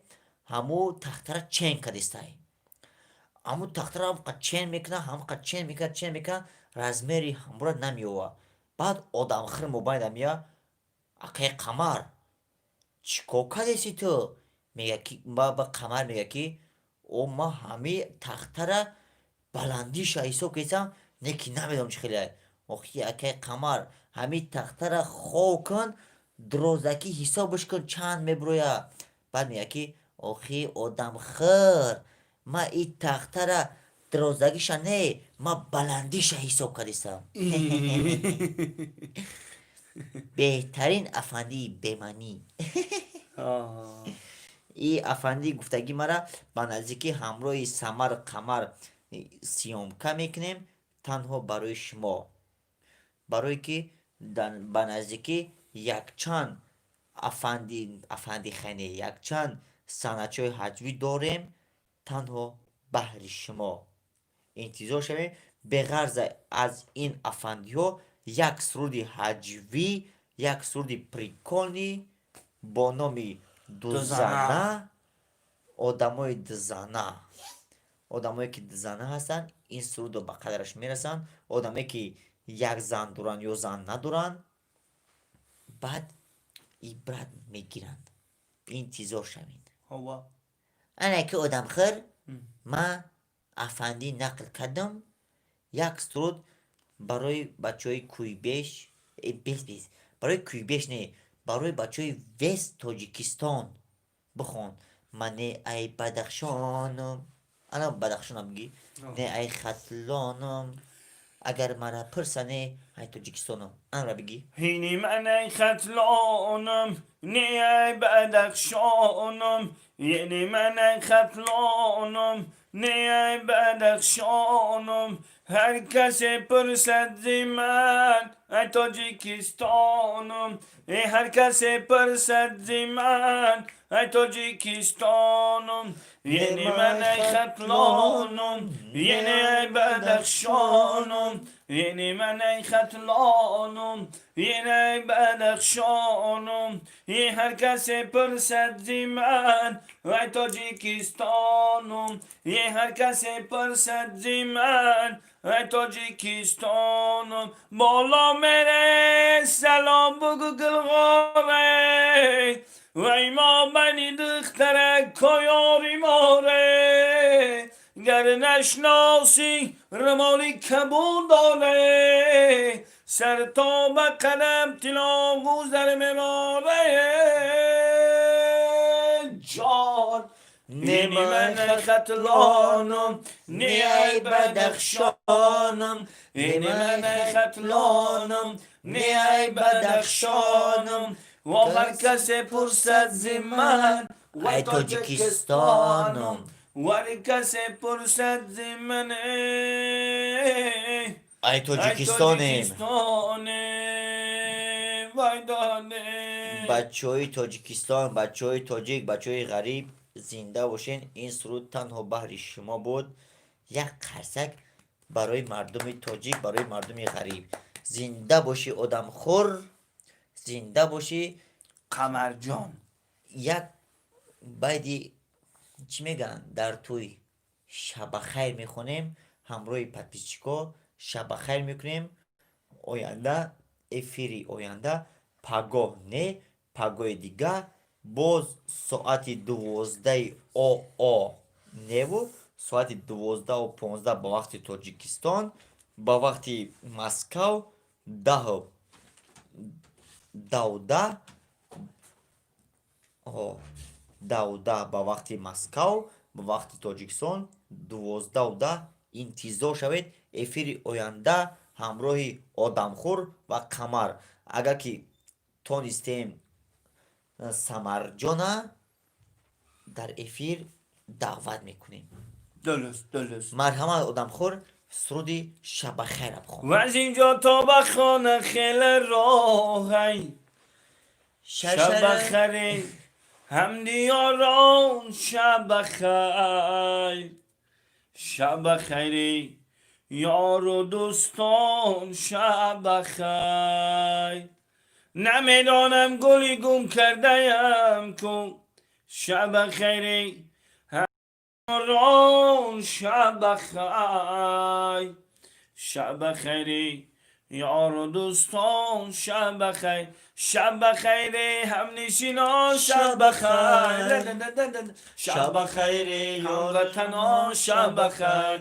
S1: همو تخته را چین کدیستای همو تخته را هم قد چین میکنه رزمری همو را نمیوه. بعد آدم خر مباید میا اکی قمر چیکو کدیسی تو؟ میگه که با قمر میگه که او ما همی تخته را بلندیش ایسو کیسم نکی نمیدونم چی خیلی اخی اکی قمر همی تخته را خو کن دروزکی حسابش کن چند میبرویا. بعد میگه که اخی آدم خیر ما این تخته را درازدگیش نه، ما بلندیش حساب کردیستم. بهترین افندی بمانی.
S2: آه.
S1: این افندی گفتگی مرا به نزدیکی همراه سمر قمر سیامکه میکنیم تنها برای شما، برای که به نزدیکی یک چند افندی خانه یک چند سنچای حجوی داریم تنها بهر شما انتظار شویم. به غرض از این افندی ها یک سرود حجوی، یک سرود پریکولنی با نام دوزنه، آدمای دوزنه، آدمایی که زنه هستن این سرود رو به قدرش میرسن. آدمایی که یک زن دارن یا زن ندارن بعد عبرت میگیرند. انتظار شوید.
S2: هوا.
S1: انا که آدم خیر من افندی نقل کردم یک سرود برای بچه های کویبش، برای کویبش نه، برای بچه های وست تاجیکستان بخون. من نه ای بدخشانم، الان بدخشانم میگی، نه ای ختلانم، اگر مرا پرسنه ای تاجیکستانم. آن را بگی.
S3: هینی من ای ختلانم نی ای بدخشانم، یعنی من ای ختلانم نی ای بدخشانم. هر کسی پرسد زی من ای تاجیکستانم، هر کسی پرسد زی من ای تاجیکستانم، یعنی من ای ختلانم یعنی ای بدخشانم، یعنی من ای ختلانم یعنی ای بدخشانم. هر کسی پرسد زی من ای تاجیکستانم، هر کسی پرسد زی من ای تاجیکستانم. بالا میره سلام بگو گلغاره، وی ما بنی دختره کایاری ماره، گر نشناسی رمالی کبون داره، سر تا به قدم تلاغوز در مماره. جان نی من ای ختلانم نی ای بدخشانم، نی من ای ختلانم نی ای بدخشانم. و هر کسی پرسد زی من
S1: ای تاجیکستانم،
S3: و هر کسی پرسد زی من
S1: ای تاجیکستانم.
S3: وای دانه.
S1: بچه های تاجیکستان، بچه های تاجیک، بچه های غریب زنده باشین. این سرود تنها بهر شما بود. یک قرصک برای مردم تاجیک، برای مردم غریب. زنده باشی آدم خور، زنده باشی
S2: قمر جان.
S1: یک بعدی چی میگن در توی شب خیر میخونیم همراه پدپیچکا، شب خیر میکنیم. آینده افیری آینده پگاه نه پگاه دیگه باز ساعت 12 آ نبو ساعت 12:15 با وقت تاجیکستان، با وقت مسکو 12 با وقت مسکو، با وقت تاجیکستان 12:10 انتظار شوید. افیر آینده همراه آدمخور و قمر. اگر که تونستیم سمرجانه در افیر دعوت میکنیم.
S2: درست.
S1: مرحمت آدمخور، سرودی شب خیر بخون.
S3: و از اینجا تا به خانه خیلی راهی، شب خیری هم دیاران شب خیر، شب خیری یار و دوستان شب خیر. نمیدانم گلی گم کرده ام کو، شب خیری ران شب خیر، شب خیری یار و دوستان شب خیر. شب بخیر همنشینا شب بخیر شب بخیر هموطنا شب بخیر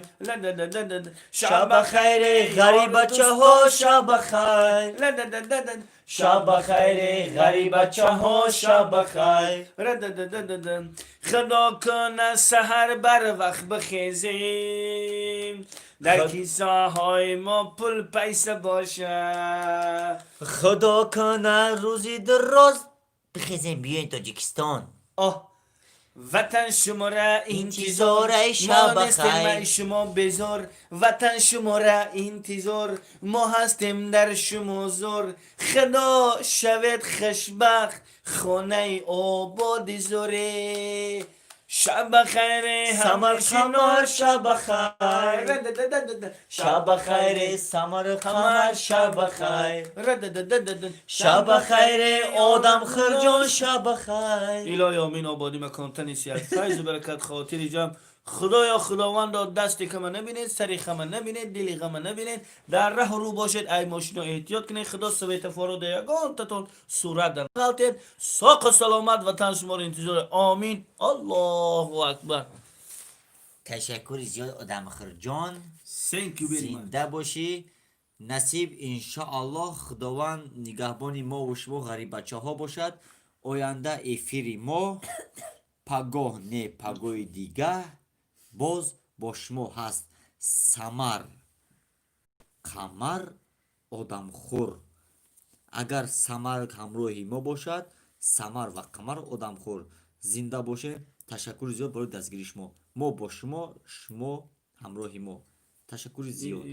S1: شب بخیر غریب بچه ها شب بخیر
S3: شب بخیر غریب بچه ها شب بخیر خدا کنه سحر بر وقت بخیزیم در کیسه های ما پول پیسه باشه
S1: خدا کنه روزی دراز بخیزیم بیاین تاجیکستان
S3: آه وطن شما را
S1: انتظار
S3: انتظار
S1: شب
S3: ما
S1: بخیر.
S3: هستیم شما بزار وطن شما را انتظار ما هستیم در شما زور خدا شود خوشبخت خانه آباد زوره شب بخیر
S1: سمر خمر شب بخیر شب بخیر سمر خمر شب بخیر شب بخیر آدم خرجان شب بخیر
S3: الهی آمین آبادی مکان تنی سیاد فیض و برکت خاطر جمع خدایا خداوند دستی که من نبینید سری که من نبینید دلی که من نبینید در راه رو باشید ای ماشینا احتیاط کنید خدا سویت فارو یگان تتون صورت در غلطید ساق و سلامت وطن شما رو انتظار آمین الله اکبر
S1: تشکر زیاد آدم خرجان
S3: Thank you very much.
S1: زنده باشی نصیب انشاءالله خداوند نگهبان ما و شما غریب بچه ها باشد آینده افیری ما پگاه نه پگاه دیگه باز با شما هست سمر قمر آدم خور اگر سمر همراهی ما باشد سمر و قمر آدم خور زنده باشه تشکر زیاد برای دستگیری شما ما با شما شما همراهی ما تشکر زیاد